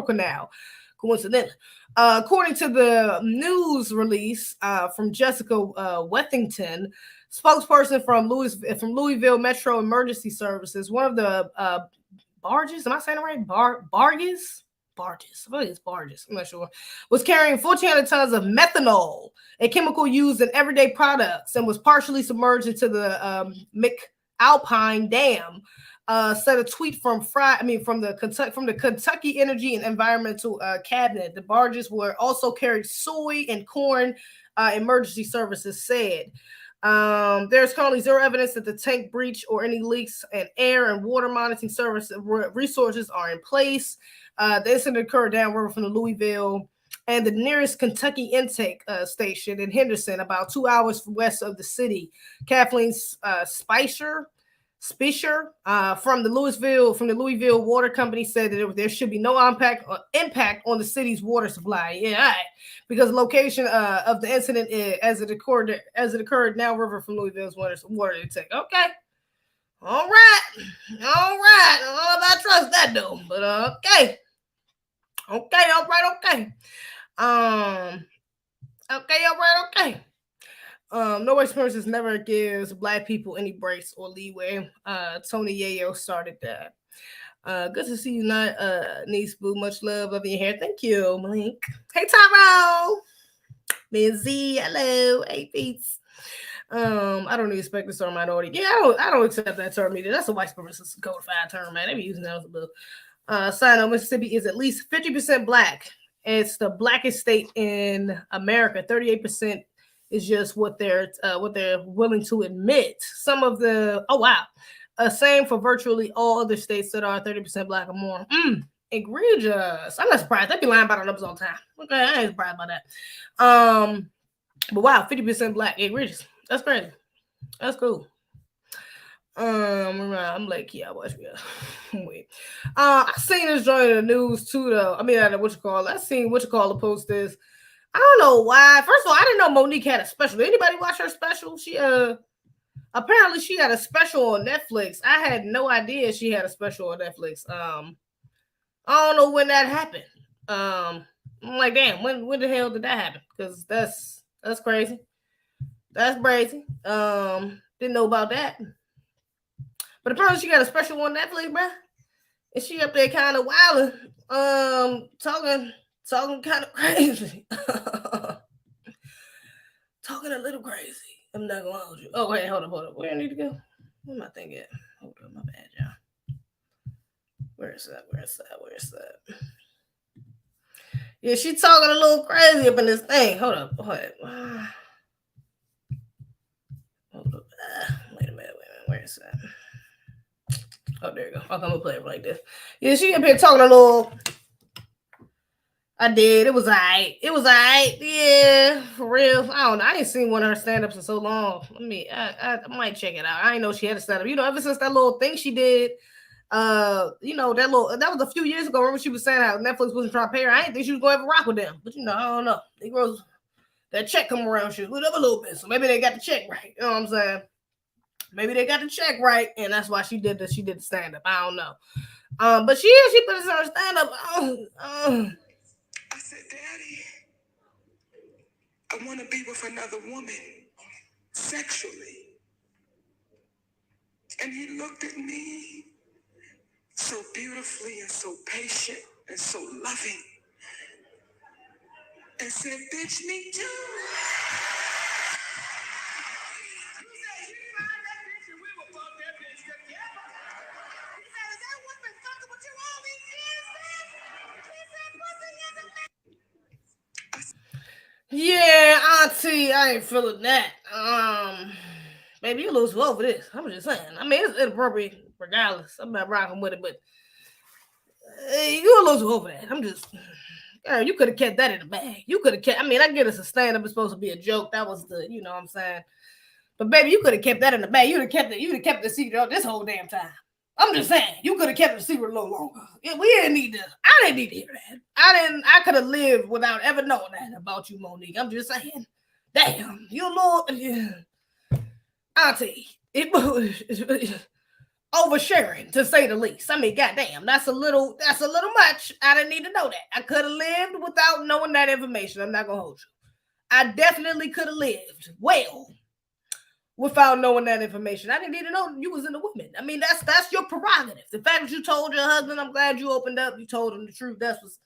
Canal. Coincidentally, according to the news release from Jessica Wethington, spokesperson from Louisville Metro Emergency Services, one of the barges. Am I saying it right? Barges. I think it's barges. I'm not sure. Was carrying 1,400 tons of methanol, a chemical used in everyday products, and was partially submerged into the McAlpine Dam. Said a tweet from the Kentucky Energy and Environmental Cabinet. The barges were also carried soy and corn. Emergency services said. There's currently zero evidence that the tank breach or any leaks, and air and water monitoring service resources are in place. The incident occurred downriver from the Louisville and the nearest Kentucky intake station in Henderson, about 2 hours west of the city. Kathleen Spicer from the Louisville Water Company said that there should be no impact on the city's water supply. Yeah, all right. Because the location of the incident as it occurred downriver from Louisville's water intake. Okay. All right. I don't know if I trust that though, but okay. Okay. No experiences never gives Black people any breaks or leeway. Tony Yayo started that. Good to see you, not niece boo. Much love in your hair. Thank you, Monique. Hey, Tyrell. Lizzie, hello. Hey, peace. I don't expect this term minority. Yeah, I don't accept that term either. That's a white supremacist codified term, man. They be using that as a bill. Side note, Mississippi is at least 50% Black. It's the blackest state in America. 38% is just what they're willing to admit. Some of the same for virtually all other states that are 30% Black or more. Egregious. I'm not surprised. They be lying about the numbers all the time. Okay, I ain't surprised by that. But wow, 50% Black. Egregious. That's crazy. That's cool. I'm like, yeah, watch me. Wait. I seen this joint in the news too, though. I mean, I seen the post this. I don't know why. First of all, I didn't know Monique had a special. Did anybody watch her special? She apparently she had a special on Netflix. I had no idea she had a special on Netflix. I don't know when that happened. I'm like, damn, when the hell did that happen? Because that's crazy. That's crazy. Didn't know about that. But apparently she got a special on Netflix, bruh. And she up there kind of wilding, talking kind of crazy. Talking a little crazy. I'm not gonna hold you. Oh wait, hold up. Where I need to go? Where my thing at? Hold up, my bad, y'all. Where is that? Yeah, she talking a little crazy up in this thing. Hold up. Hold up. Wait a minute. Where is that? Oh, there you go. I'm gonna play it like this. Yeah, she up here talking a little. I did. It was alright. Yeah, for real. I don't know. I ain't seen one of her stand-ups in so long. I might check it out. I didn't know she had a stand-up. Ever since that little thing she did, that was a few years ago. Remember she was saying how Netflix wasn't trying to pay her. I didn't think she was going to ever rock with them. But I don't know. Negroes, that check come around, she was up a little bit. So maybe they got the check right. You know what I'm saying? Maybe they got the check right, and that's why she did She did the stand-up. I don't know. But she put us on her stand-up. I said, Daddy, I want to be with another woman sexually. And he looked at me so beautifully and so patient and so loving and said, bitch, me too. Yeah, Auntie, I ain't feeling that. Maybe you lose vote for this. I'm just saying. I mean, it's inappropriate regardless. I'm not rocking with it, but you lose vote for that. I'm just, girl, you could have kept that in the bag. You could have kept. I mean, I get it's a stand up. It's supposed to be a joke. That was the, you know what I'm saying. But baby, you could have kept that in the bag. You'd have kept it. You'd have kept the secret this whole damn time. I'm just saying, you could have kept the secret a little longer. We didn't need this. I didn't need to hear that. I could have lived without ever knowing that about you, Monique. I'm just saying. Damn, you little Auntie. It was oversharing, to say the least. I mean, goddamn, that's a little much. I didn't need to know that. I could have lived without knowing that information. I'm not gonna hold you. I definitely could have lived well without knowing that information. I didn't need to know you was in a woman. I mean, that's your prerogative. The fact that you told your husband, I'm glad you opened up, you told him the truth. That's what's,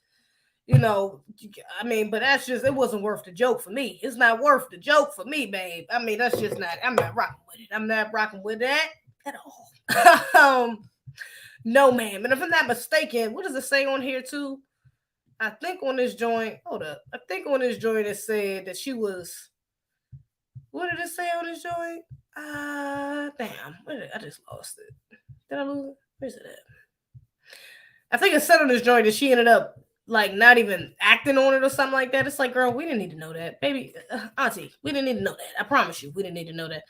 I mean, but that's just, it wasn't worth the joke for me. It's not worth the joke for me, babe. I mean, that's just not, I'm not rocking with it. I'm not rocking with that at all. No, ma'am. And if I'm not mistaken, what does it say on here too? I think on this joint, hold up. I think on this joint it said that she was, what did it say on this joint? Damn. I just lost it. Did I lose it? Where's it at? I think it said on this joint that she ended up like not even acting on it or something like that. It's like, girl, we didn't need to know that. Baby, Auntie, we didn't need to know that. I promise you, we didn't need to know that.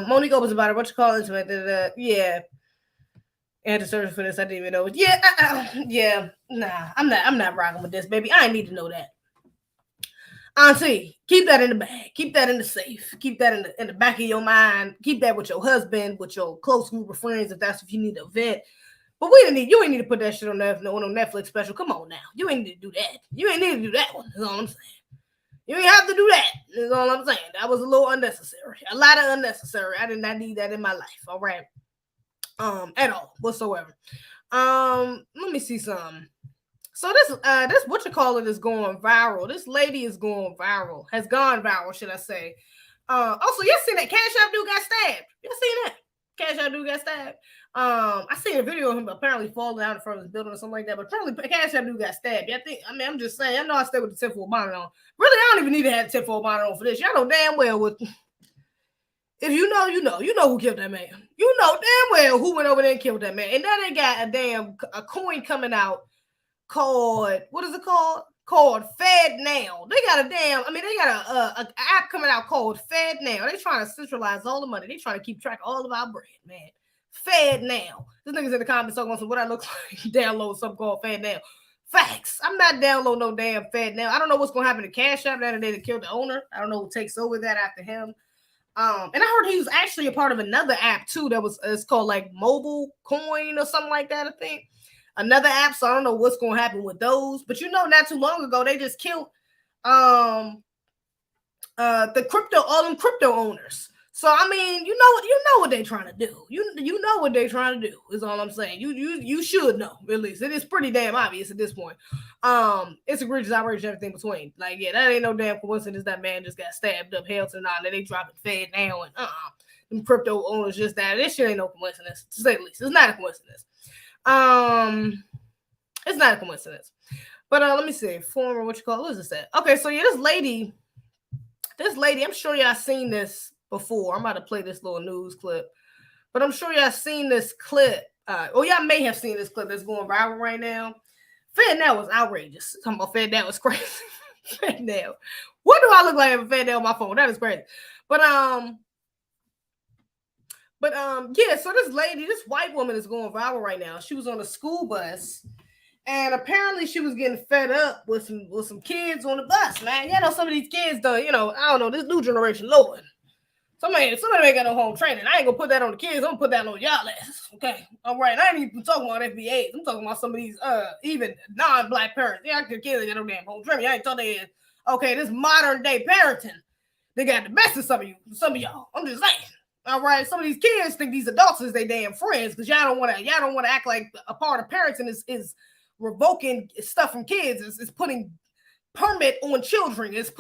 Monique opens about it. What you call it? Yeah. I had to search for this. I didn't even know. Yeah. Nah, I'm not rocking with this, baby. I ain't need to know that. Auntie, keep that in the bag. Keep that in the safe. Keep that in the back of your mind. Keep that with your husband, with your close group of friends, if you need a vet. But you ain't need to put that shit on Netflix special. Come on now. You ain't need to do that. You ain't need to do that one. That's all I'm saying. You ain't have to do that. That's all I'm saying. That was a little unnecessary. A lot of unnecessary. I did not need that in my life. All right. At all whatsoever. Let me see some. So this what you call it is going viral. This lady is going viral. Has gone viral, should I say? Also, you seen that Cash App dude got stabbed? You seen that? Cash App dude got stabbed. I seen a video of him apparently falling out in front of his building or something like that. But apparently, Cash App dude got stabbed. I'm just saying. I know I stay with the tinfoil bonnet on. Really, I don't even need to have tinfoil bonnet on for this. Y'all know damn well what. If you know, you know who killed that man. You know damn well who went over there and killed that man. And then they got a coin coming out called, what is it called? Called Fed Now. They got an app coming out called Fed Now. They trying to centralize all the money. They trying to keep track of all of our bread, man. Fed Now. This nigga's in the comments talking about what I look like. Download something called Fed Now. Facts. I'm not downloading no damn Fed Now. I don't know what's gonna happen to Cash App now that they killed the owner. I don't know who takes over that after him. And I heard he was actually a part of another app too that it's called like Mobile Coin or something like that, I think. Another app, so I don't know what's gonna happen with those. But not too long ago they just killed all them crypto owners. So I mean, you know what they're trying to do. You know what they're trying to do is all I'm saying. You should know, at least. It is pretty damn obvious at this point. It's egregious, outrageous, everything between. Like, yeah, that ain't no damn coincidence that man just got stabbed up hell to none. That they dropping Fed now and them crypto owners just that. This shit ain't no coincidence, to say the least. It's not a coincidence. It's not a coincidence. But let me see. Former, what you call it? What is this at? Okay, so yeah, this lady, I'm sure y'all seen this before. I'm about to play this little news clip, but I'm sure y'all seen this clip. Y'all may have seen this clip that's going viral right now. FedNow was outrageous. Talking about FedNow was crazy. FedNow. What do I look like having FedNow on my phone? That is crazy. But yeah, so this lady, this white woman is going viral right now. She was on a school bus, and apparently she was getting fed up with some kids on the bus, man. You know, some of these kids, though, I don't know, this new generation, Lord. Somebody ain't got no home training. I ain't gonna put that on the kids. I'm gonna put that on y'all asses. Okay. All right. I ain't even talking about FBAs. I'm talking about some of these even non-black parents. Yeah, the kids ain't got no damn home training. I ain't talking about okay, this modern day parenting. They got the best of some of y'all. I'm just saying. All right. Some of these kids think these adults is their damn friends because y'all don't want to act like a part of parenting is revoking stuff from kids. Is putting permit on children, is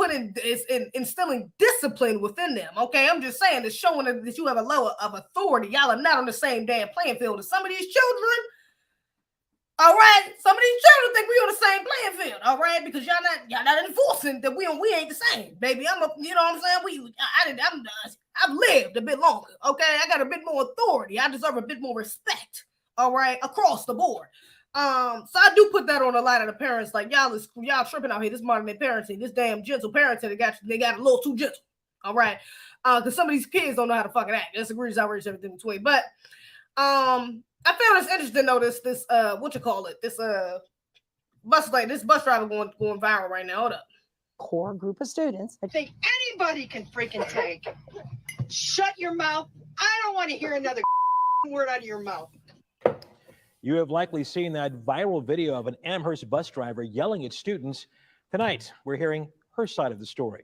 instilling discipline within them. Okay, I'm just saying, it's showing that you have a level of authority. Y'all are not on the same damn playing field as some of these children. All right, some of these children think we on the same playing field. All right, because y'all not enforcing that we ain't the same, baby. You know what I'm saying? I've lived a bit longer. Okay, I got a bit more authority. I deserve a bit more respect. All right, across the board. So I do put that on a lot of the parents, like y'all tripping out here. This modern day parenting, this damn gentle parenting, they got a little too gentle. All right, because some of these kids don't know how to fucking act. That's egregious, outrageous, everything between. But I found this interesting though. This bus driver going viral right now. Hold up. Core group of students. I think anybody can freaking take. Shut your mouth. I don't want to hear another word out of your mouth. You have likely seen that viral video of an Amherst bus driver yelling at students. Tonight, we're hearing her side of the story.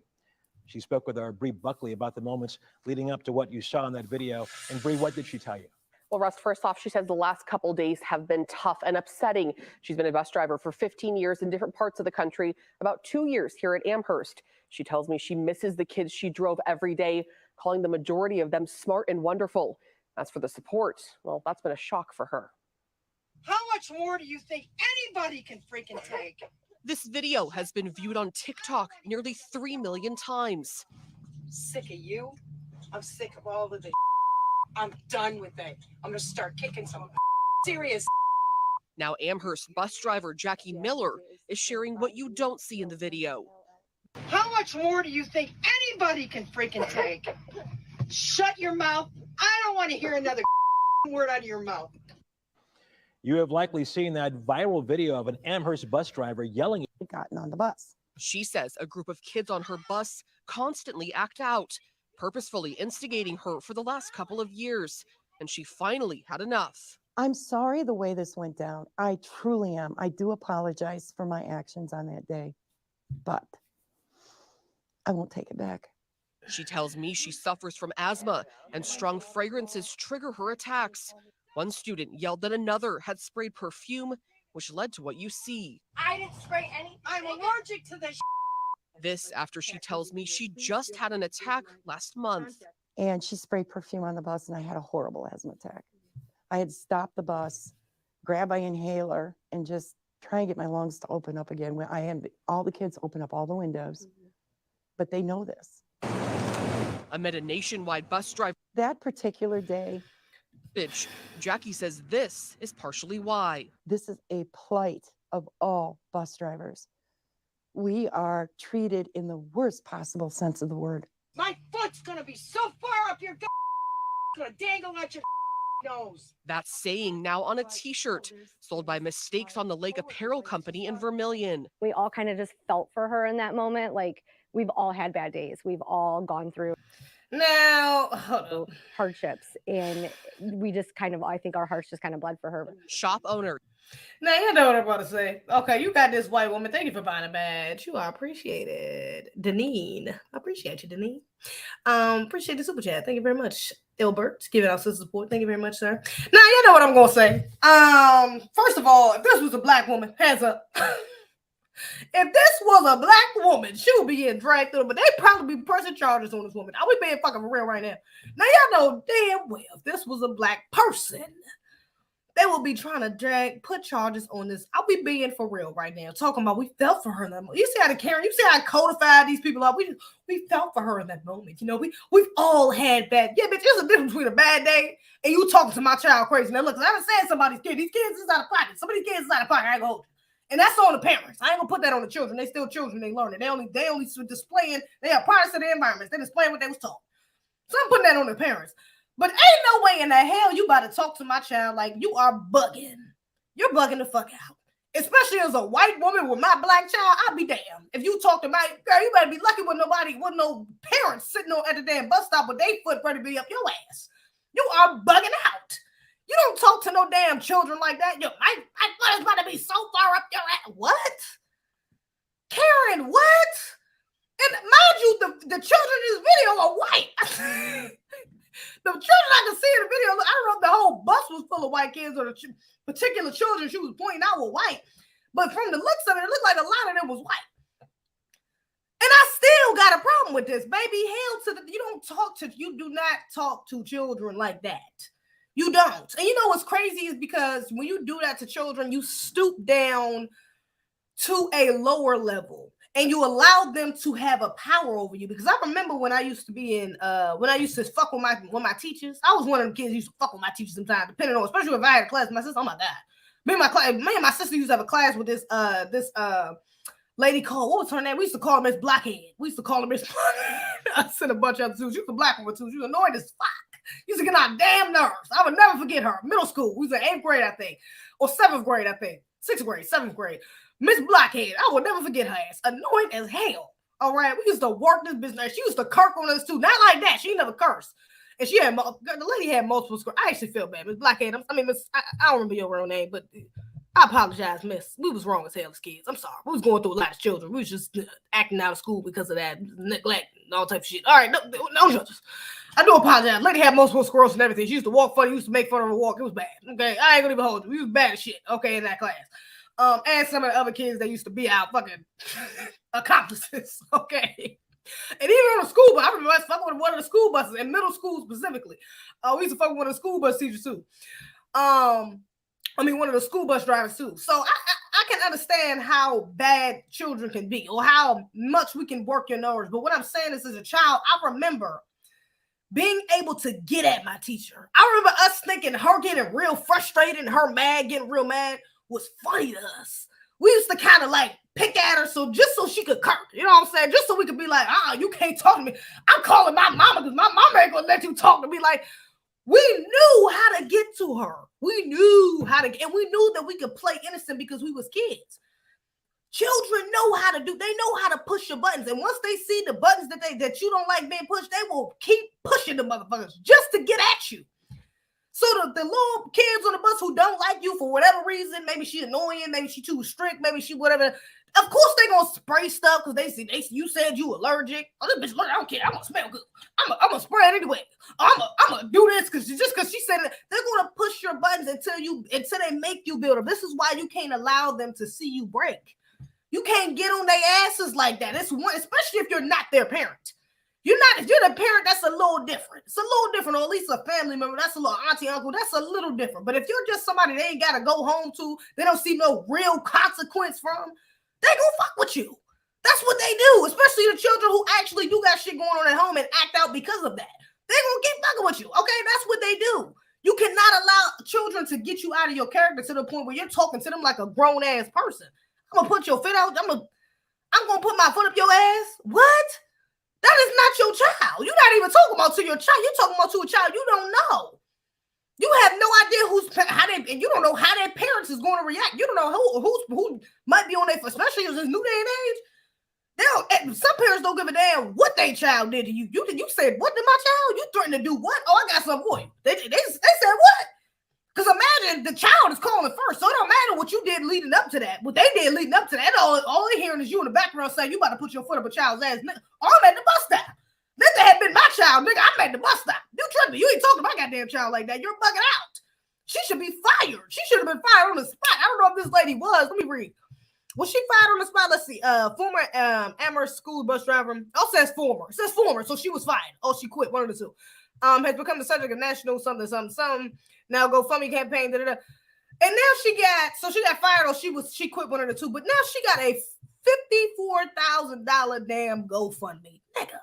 She spoke with our Bree Buckley about the moments leading up to what you saw in that video. And Bree, what did she tell you? Well, Russ, first off, she says the last couple days have been tough and upsetting. She's been a bus driver for 15 years in different parts of the country, about 2 years here at Amherst. She tells me she misses the kids she drove every day, calling the majority of them smart and wonderful. As for the support, well, that's been a shock for her. How much more do you think anybody can freaking take? This video has been viewed on TikTok nearly 3 million times. Sick of you. I'm sick of all of this. I'm done with it. I'm going to start kicking some serious. Now Amherst bus driver Jackie Miller is sharing what you don't see in the video. How much more do you think anybody can freaking take? Shut your mouth. I don't want to hear another word out of your mouth. You have likely seen that viral video of an Amherst bus driver yelling. Gotten on the bus. She says a group of kids on her bus constantly act out, purposefully instigating her for the last couple of years, and she finally had enough. I'm sorry the way this went down. I truly am. I do apologize for my actions on that day, but I won't take it back. She tells me she suffers from asthma and strong fragrances trigger her attacks. One student yelled that another had sprayed perfume, which led to what you see. I didn't spray any. I'm allergic to this. This after she tells me she just had an attack last month. And she sprayed perfume on the bus, and I had a horrible asthma attack. I had to stop the bus, grab my inhaler, and just try and get my lungs to open up again. When I had all the kids open up all the windows, but they know this. Amid a nationwide bus driver That particular day, Jackie says this is partially why. this is a plight of all bus drivers. We are treated in the worst possible sense of the word. My foot's going to be so far up your going to dangle at your nose. That saying now on a t-shirt sold by Mistakes on the Lake Apparel Company in Vermilion. We all kind of just felt for her in that moment. Like, we've all had bad days. We've all gone through Now, hardships, and we just kind of, I think our hearts just kind of bled for her. Shop owner Now you know what I'm about to say. Okay, you got this white woman. Thank you for buying a badge. You are appreciated. Deneen. I appreciate you, Deneen. Appreciate the super chat. Thank you very much. Ilbert, giving out sister support. Thank you very much, sir. Now you know what I'm gonna say. First of all, if this was a black woman, hands up. If this was a black woman, she would be getting dragged through, but they probably be pressing charges on this woman. Are we being fucking for real right now? Now y'all know damn well if this was a black person, they will be trying to put charges on this. I'll be being for real right now. Talking about we felt for her in that moment. You see how the Karen, you see how I codified these people up. We felt for her in that moment. You know, we've all had bad. Yeah, bitch, there's a difference between a bad day and you talking to my child crazy. Now look, I haven't said somebody's kid. These kids is out of pocket. Some of these kids is out of pocket. I ain't gonna hold you. And that's on the parents. I ain't gonna put that on the children. They still children. They learning. They only displaying. They are products of the environments. They displaying what they was taught. So I'm putting that on the parents. But ain't no way in the hell you about to talk to my child like you are bugging. You're bugging the fuck out. Especially as a white woman with my black child, I'll be damned. If you talk to my girl, you better be lucky with no parents sitting at the damn bus stop with their foot ready to be up your ass. You are bugging out. You don't talk to no damn children like that. Yo, my foot is about to be so far up your ass. What? Karen, what? And mind you, the children in this video are white. The children I can see in the video, I don't know if the whole bus was full of white kids or the particular children she was pointing out were white. But from the looks of it, it looked like a lot of them was white. And I still got a problem with this, baby. You do not talk to children like that. You don't. And you know what's crazy is because when you do that to children, you stoop down to a lower level and you allow them to have a power over you. Because I remember when I used to be when I used to fuck with my teachers, I was one of the kids who used to fuck with my teachers sometimes, depending on, especially if I had a class with my sister. Oh my God. Me and my sister used to have a class with this lady called, what was her name? We used to call her Miss Blackhead. We used to call her Miss Blackhead. I sent a bunch of other too. She was a black woman too. She was annoying as fuck. Used to get on damn nerves. I would never forget her. Middle school. We was in 8th grade, I think. Or 7th grade, I think. 6th grade, 7th grade. Miss Blackhead. I would never forget her ass. Annoying as hell. All right. We used to work this business. She used to kirk on us too. Not like that. She never cursed. And the lady had multiple scores. I actually feel bad. Miss Blackhead. I don't remember your real name, but I apologize, miss. We was wrong as hell as kids. I'm sorry. We was going through a lot of children. We was just acting out of school because of that neglect and all type of shit. All right, no judges. I do apologize. Lady had multiple sclerosis and everything. She used to walk funny. Used to make fun of her walk. It was bad. Okay, I ain't gonna even hold you. We was bad as shit. Okay, in that class. And some of the other kids that used to be our fucking accomplices. Okay. And even on the school bus, I remember us fucking with one of the school buses in middle school specifically. We used to fuck with one of the school bus teachers too. One of the school bus drivers too. So I can understand how bad children can be or how much we can work your nerves. But what I'm saying is, as a child, I remember being able to get at my teacher. I remember us thinking her getting real frustrated and her getting real mad was funny to us. We used to kind of like pick at her just so she could curse. You know what I'm saying? Just so we could be like, you can't talk to me. I'm calling my mama because my mama ain't gonna let you talk to me. Like, we knew how to get to her. We knew how to, and we knew that we could play innocent because we was kids. Children know how to they know how to push your buttons. And once they see the buttons that you don't like being pushed, they will keep pushing the motherfuckers just to get at you. So the little kids on the bus who don't like you for whatever reason, maybe she's annoying, maybe she too strict, maybe she whatever. Of course they gonna spray stuff because they see you said you allergic. Oh, this bitch, look, I don't care. I'm gonna smell good. I'm gonna spray it anyway. I'm gonna do this because she said it. They're gonna push your buttons until they make you build up. This is why you can't allow them to see you break. You can't get on their asses like that. It's one, especially if you're not their parent. If you're the parent, that's a little different. It's a little different, or at least a family member. That's a little auntie, uncle. That's a little different. But if you're just somebody they ain't gotta go home to, they don't see no real consequence from, they gonna fuck with you. That's what they do, especially the children who actually do got shit going on at home and act out because of that. They gonna keep fucking with you. Okay, that's what they do. You cannot allow children to get you out of your character to the point where you're talking to them like a grown ass person. I'm gonna put your foot out. I'm gonna put my foot up your ass. What? That is not your child. You're not even talking about to your child. You're talking about to a child you don't know. You have no idea and you don't know how their parents is going to react. You don't know who might be on their, especially in this new day and age. Some parents don't give a damn what their child did to you. You said, what to my child? You threatened to do what? Oh, I got something for you. They said what? Because imagine the child is calling first. So it don't matter what you did leading up to that. What they did leading up to that, all they're hearing is you in the background saying, you about to put your foot up a child's ass. Nigga, I'm at the bus stop. This had been my child, nigga. I'm at the bus stop. You tripping. You ain't talking to my goddamn child like that. You're bugging out. She should be fired. She should have been fired on the spot. I don't know if this lady was. Let me read. Was she fired on the spot? Let's see. Former Amherst school bus driver. Oh, says former. It says former. So she was fired. Oh, she quit. One of the two. Has become the subject of national something. Now GoFundMe campaign. And now she got fired, or she quit, one of the two. But now she got a $54,000 damn GoFundMe. Nigga.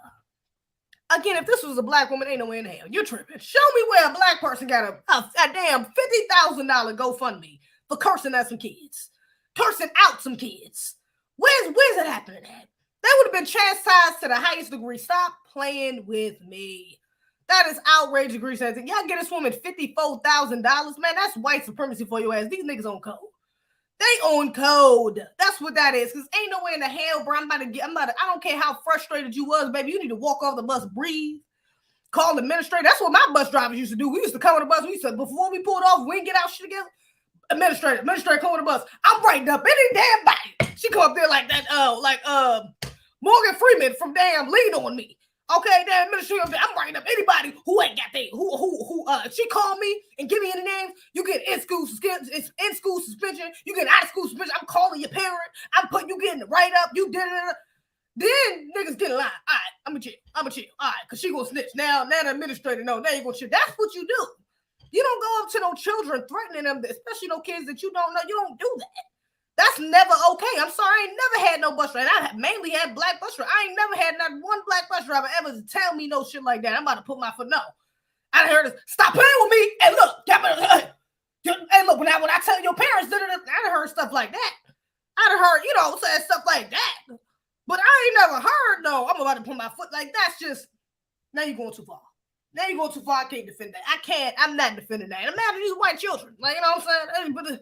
Again, if this was a black woman, ain't no way in hell. You're tripping. Show me where a black person got a damn $50,000 GoFundMe for cursing at some kids. Cursing out some kids. Where's it happening at? That would have been chastised to the highest degree. Stop playing with me. That is outrageous. Y'all get this woman $54,000. Man, that's white supremacy for your ass. These niggas on code. They on code. That's what that is. Because ain't no way in the hell, bro. I don't care how frustrated you was, baby. You need to walk off the bus, breathe, call the administrator. That's what my bus drivers used to do. We used to come on the bus. We used to, before we pulled off, we didn't get our shit together. Administrator come on the bus. I'm writing up any damn body. She come up there like that, Morgan Freeman from damn Lean on Me. Okay, damn administrator, I'm writing up anybody who ain't got they she called me and give me any names. You get in school suspension. You get out of school suspension. I'm calling your parent. I'm putting you getting the write up. You did it. Then niggas get a line. All right, I'm gonna chill. All right, cause she gonna snitch. Now the administrator know they ain't gonna chill. That's what you do. You don't go up to no children threatening them, especially no kids that you don't know. You don't do that. That's never okay. I'm sorry. I ain't never had no bus driver. I mainly had black bus driver. I ain't never had not one black bus driver ever tell me no shit like that. I'm about to put my foot. No. I heard this. Stop playing with me. And look, when I tell your parents, I heard stuff like that. I heard, saying stuff like that. But I ain't never heard, no, I'm about to put my foot like that's just, now you're going too far. I can't defend that. I'm not defending that. Imagine these white children. Like, you know what I'm saying? But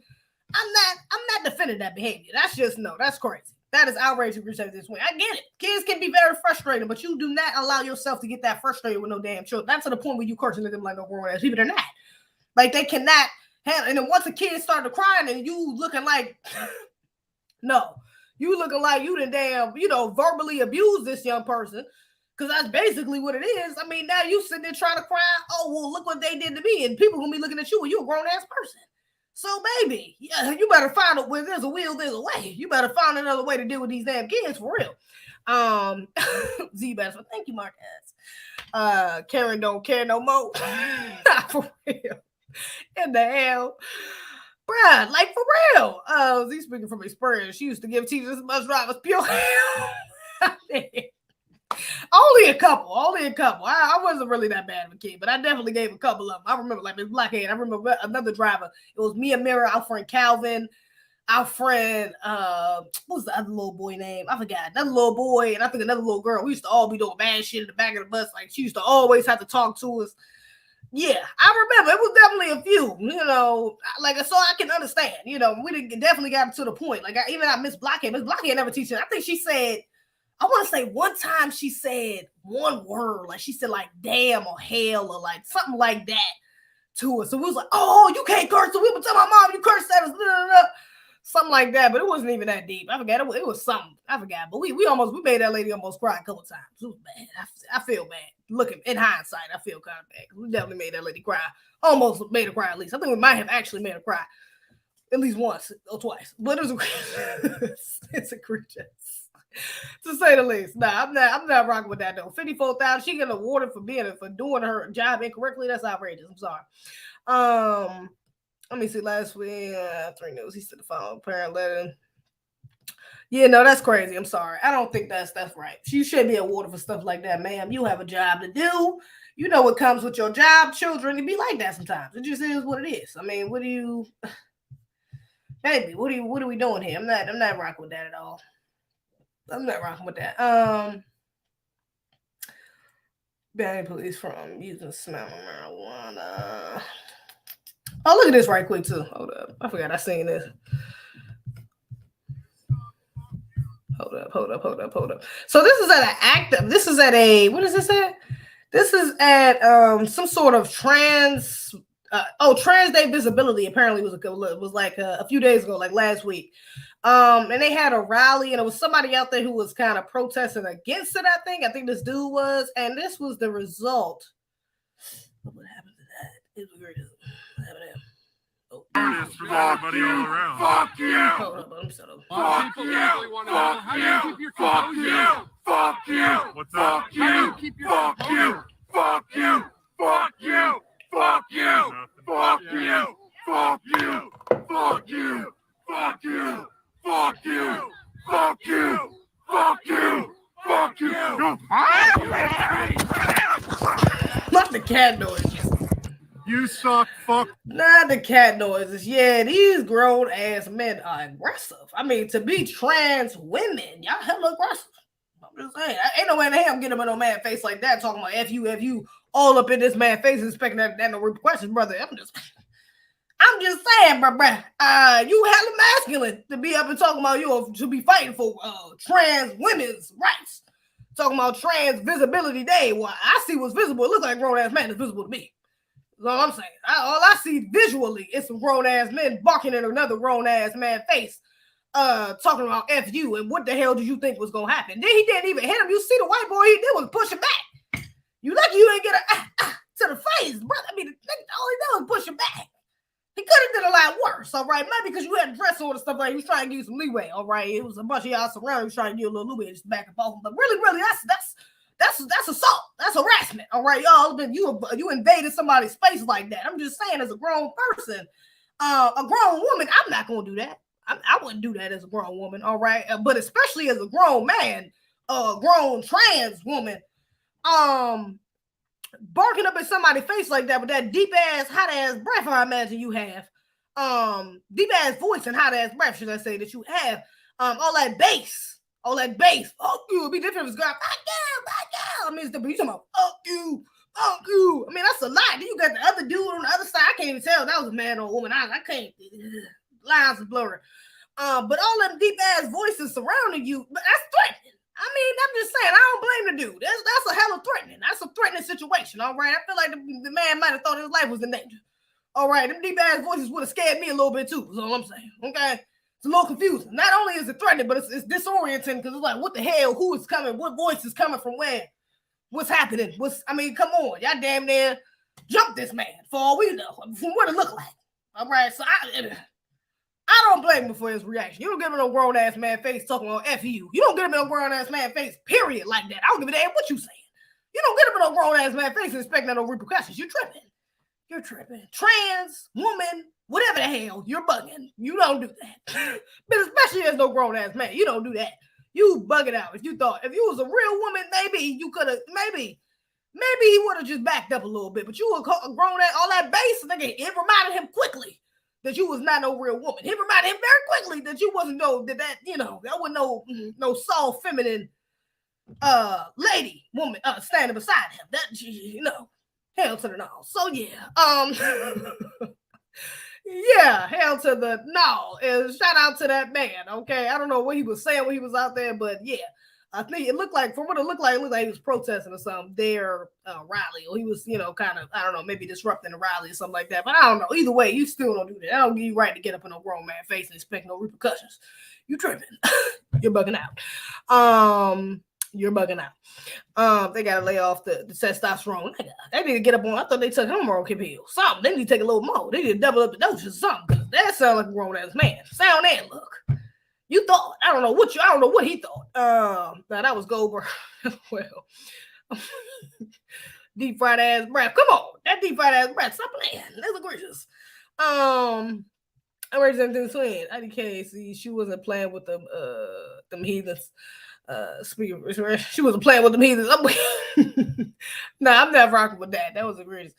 I'm not defending that behavior. That's just, no, that's crazy. That is outrageous this way. I get it. Kids can be very frustrated, but you do not allow yourself to get that frustrated with no damn children. That's to the point where you cursing at them like no grown ass people. They're not. Like, they cannot handle. And then once a kid started crying and you looking like, no, you looking like you done damn, verbally abuse this young person. Because that's basically what it is. I mean, now you sitting there trying to cry. Oh, well, look what they did to me. And people going to be looking at you when you're a grown-ass person. So, baby, yeah, you better find out where there's a will, there's a way. You better find another way to deal with these damn kids for real. Z-Bass, thank you, Marquez. Karen don't care no more. For real. In the hell. Bruh, like for real. Z speaking from experience. She used to give teachers bus drivers pure hell. Only a couple. I wasn't really that bad of a kid, but I definitely gave a couple of them. I remember like Miss Blackhead. I remember another driver. It was me and Mira, our friend Calvin, our friend, what was the other little boy name? I forgot. Another little boy, and I think another little girl. We used to all be doing bad shit in the back of the bus. Like she used to always have to talk to us. Yeah, I remember. It was definitely a few, like, so I can understand, we definitely got to the point. Like even Miss Blackhead never teaches. I think she said, I want to say one time she said one word, like she said like damn or hell or like something like that to us. So we was like, oh, you can't curse. So we would tell my mom you cursed at us, something like that. But it wasn't even that deep. I forgot. It was something. I forgot. But we made that lady almost cry a couple times. It was bad. I feel bad. Looking in hindsight, I feel kind of bad. We definitely made that lady cry. Almost made her cry at least. I think we might have actually made her cry at least once or twice. But it's egregious. To say the least. Nah, I'm not rocking with that though. 54,000. She get awarded for doing her job incorrectly. That's outrageous. I'm sorry. Let me see. Last week, 3 news. He said the phone parent letter. Yeah, no, that's crazy. I'm sorry. I don't think that's right. She should be awarded for stuff like that, ma'am. You have a job to do. You know what comes with your job. Children, it be like that sometimes. It just is what it is. I mean, baby, what are we doing here? I'm not rocking with that at all. I'm not rocking with that. Banning police from using smell marijuana. Oh, look at this right quick too. Hold up. I forgot I seen this. Hold up. So this is at a what is this at? This is at some sort of trans Trans Day Visibility apparently was like a few days ago, like last week. And they had a rally, and it was somebody out there who was kind of protesting against it. I think this dude was, and this was the result. What happened to that? It was great. What happened to him? From everybody all around. Fuck you! Hold up, I'm sorry. Fuck you! Fuck you! Fuck you! Fuck you! What's up? Fuck you! Fuck you! Fuck you! Fuck you! Fuck you! Fuck you! Fuck you! Fuck you! Fuck you! Fuck you! Fuck you! Fuck you! Fuck you! Not the cat noises. You suck. Fuck. Not the cat noises. Yeah, these grown ass men are aggressive. I mean, to be trans women, y'all hella aggressive. I'm just saying, ain't no way in the hell I'm getting up in no man face like that, talking about F you, all up in this man face, expecting that no repercussions, brother. I'm just saying, bruh. You hella masculine to be up and talking about you to be fighting for trans women's rights. Talking about Trans Visibility Day. Well, I see what's visible. It looks like a grown ass man is visible to me. That's all I'm saying. All I see visually is some grown ass men barking at another grown ass man face, talking about F you, and what the hell did you think was gonna happen? Then he didn't even hit him. You see the white boy he did was pushing back. You lucky you ain't get a to the face, brother. I mean, all he did was pushing back. He could have done a lot worse, all right? Maybe because you had a dress on and stuff like that. He was trying to give you some leeway, all right? It was a bunch of y'all surrounding. He was trying to give you a little leeway just back and forth. But really, that's assault. That's harassment, all right? Y'all, you invaded somebody's space like that. I'm just saying, as a grown person, a grown woman, I'm not going to do that. I wouldn't do that as a grown woman, all right? But especially as a grown man, a grown trans woman, barking up in somebody's face like that with that deep ass, hot ass breath, I imagine you have. Deep ass voice and hot ass breath, should I say, that you have. All that bass. Fuck you. It'd be different if it's going, fuck you. I mean, you talking about fuck you. I mean, that's a lot. Then you got the other dude on the other side. I can't even tell if that was a man or a woman. I can't. Lines are blurry. But all them deep ass voices surrounding you, but that's threatening. I mean, I'm just saying, I don't blame the dude. That's a hella threatening. That's a threatening situation, all right? I feel like the man might have thought his life was in danger. All right, them deep-ass voices would have scared me a little bit, too, is all I'm saying, okay? It's a little confusing. Not only is it threatening, but it's disorienting, because it's like, what the hell? Who is coming? What voice is coming from where? What's happening? I mean, come on. Y'all damn near jumped this man, for all we know, from what it looked like. All right, so I don't blame him for his reaction. You don't give him no grown-ass man face talking about F you. You don't give him no grown-ass man face, period, like that. I don't give a damn what you saying. You don't get him no grown-ass man face and expect no repercussions. You're tripping. Trans, woman, whatever the hell, you're bugging. You don't do that. But especially as no grown-ass man, you don't do that. You bug it out. If you was a real woman, maybe you could have, maybe he would have just backed up a little bit. But you were grown-ass, all that bass, nigga, it reminded him quickly that you was not no real woman. He reminded him very quickly that you wasn't that wasn't no soft feminine lady woman standing beside him. That hell to the no. So yeah, hell to the no. And shout out to that man. Okay, I don't know what he was saying when he was out there, but yeah. I think it looked like he was protesting or something, their rally, or he was, kind of, I don't know, maybe disrupting the rally or something like that. But I don't know. Either way, you still don't do that. I don't give you right to get up in a grown man face and expect no repercussions. You tripping. You're bugging out. They gotta lay off the testosterone. They need to get up on. I thought they took hormone pills. Something. They need to take a little more. They need to double up the doses or something. That sounds like a grown ass man. Sound and look. You thought, I don't know what he thought. That was Goldberg. Well, deep fried ass breath. Come on, that deep fried ass breath. Stop playing. That's egregious. I read something between IDK. She wasn't playing with them heathens. She wasn't playing with them heathens. Nah, I'm not rocking with that. That was egregious.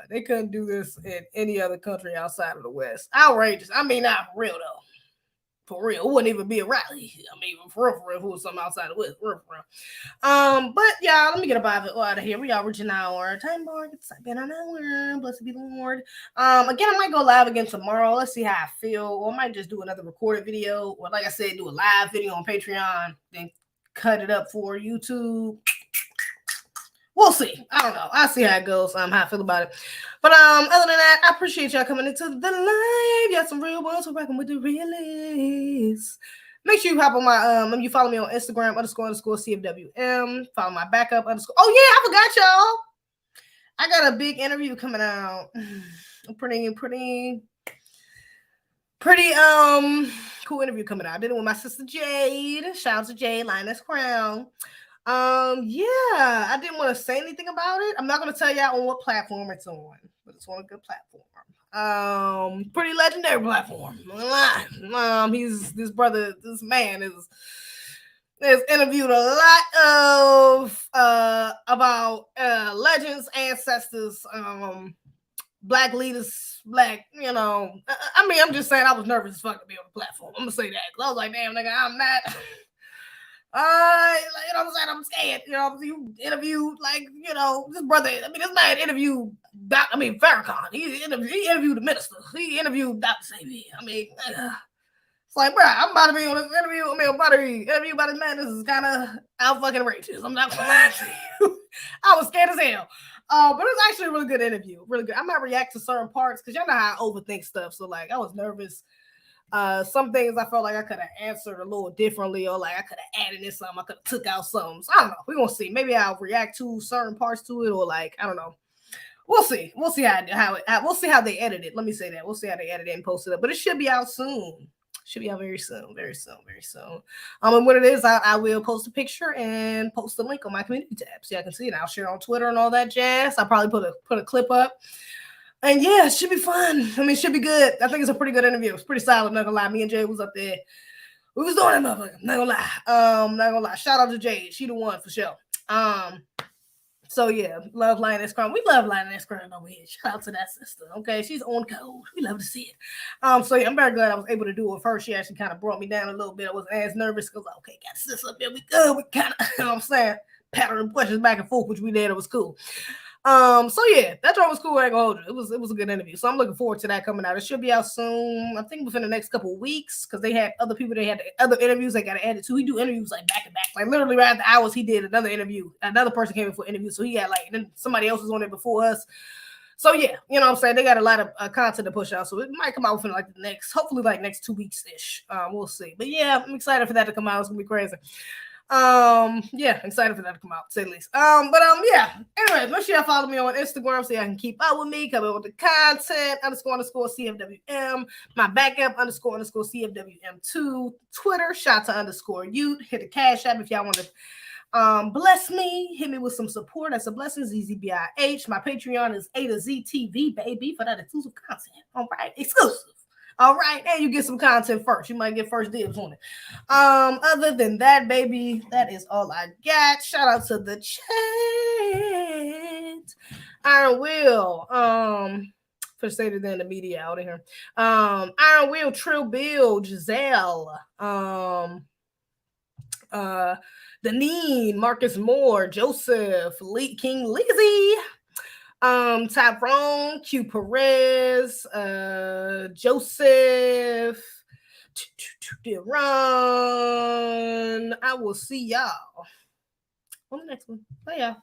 They couldn't do this in any other country outside of the West. Outrageous. I mean, not for real though. For real, it wouldn't even be a rally. I mean, for real, if it was something outside of West, for real. But yeah, let me get out of here. We are reaching our time bar. It's been an hour. Blessed be the Lord. Again, I might go live again tomorrow. Let's see how I feel. Or I might just do another recorded video, or like I said, do a live video on Patreon, then cut it up for YouTube. we'll see. I don't know. I'll see how it goes. How I feel about it. But other than that, I appreciate y'all coming into the live. Y'all some real ones. We're rocking with the realists. Make sure you hop on my you follow me on Instagram __CFWM. Follow my backup _ Oh yeah, I forgot y'all. I got a big interview coming out. Pretty cool interview coming out. I did it with my sister Jade. Shout out to Jade, Lioness Crown. Yeah, I didn't want to say anything about it. I'm not gonna tell y'all on what platform it's on, but it's on a good platform. Pretty legendary platform. This man is interviewed a lot of about legends, ancestors, black leaders, black, I'm just saying I was nervous as fuck to be on the platform. I'm gonna say that because I was like, damn nigga, I'm not what I'm saying, I'm scared. You interviewed this brother. This man interviewed Farrakhan. He interviewed the minister. He interviewed Dr. Zeze. It's like, bro, I'm about to be on this interview. I'm about to be interviewed by this man. This is kind of out fucking racist. I'm not gonna lie to you. I was scared as hell. But it was actually a really good interview. Really good. I might react to certain parts because y'all know how I overthink stuff. So I was nervous. Some things I felt like I could have answered a little differently, or I could have added in something. I could have took out something. So I don't know. We're gonna see. Maybe I'll react to certain parts to it, or I don't know. We'll see. We'll see we'll see how they edit it. Let me say that. We'll see how they edit it and post it up. But it should be out soon. Should be out very soon. And when it is, I will post a picture and post a link on my community tab so y'all can see it. I'll share on Twitter and all that jazz. I'll probably put a clip up. And yeah, it should be fun. It should be good. I think it's a pretty good interview. It's pretty solid, not gonna lie. Me and Jay was up there. We was doing it, motherfucker. Not gonna lie. Shout out to Jade. She the one for sure. So yeah, love Lioness Crown. We love Lioness Crown over here. Shout out to that sister. Okay, she's on code. We love to see it. So yeah, I'm very glad I was able to do it with her. She actually kind of brought me down a little bit. I wasn't as nervous because okay, got sis up there. We good. We kind of, you know what I'm saying, pattern questions back and forth, which we did. It was cool. So yeah, that job was cool. I ain't gonna hold it. It was a good interview. So I'm looking forward to that coming out. It should be out soon. I think within the next couple of weeks, because they had other people. They had other interviews they got to edit too. We do interviews back to back. Literally right after hours, he did another interview. Another person came in for an interview. So he had then somebody else was on it before us. So yeah, you know what I'm saying? They got a lot of content to push out. So it might come out within the next, hopefully next 2 weeks ish. We'll see. But yeah, I'm excited for that to come out. It's gonna be crazy. Yeah, excited for that to come out, to say the least. Yeah. Anyway, make sure y'all follow me on Instagram so y'all can keep up with me, come up with the content, _ CFWM, my backup _ CFWM2, Twitter, shot to _Ute, hit the Cash App if y'all want to bless me, hit me with some support. That's a blessing. zezebih. My Patreon is A to Z TV, baby, for that exclusive content. All right, exclusive. All right, and you get some content first. You might get first dibs on it. Other than that, baby, that is all I got. Shout out to the chat. Iron Will, for stated in the media out of here. Iron Will, Trill Bill, Giselle, Deneen, Marcus Moore, Joseph, King Lizzie. Tyrone, Q Perez, Joseph, Deron. I will see y'all on the next one. Bye, y'all.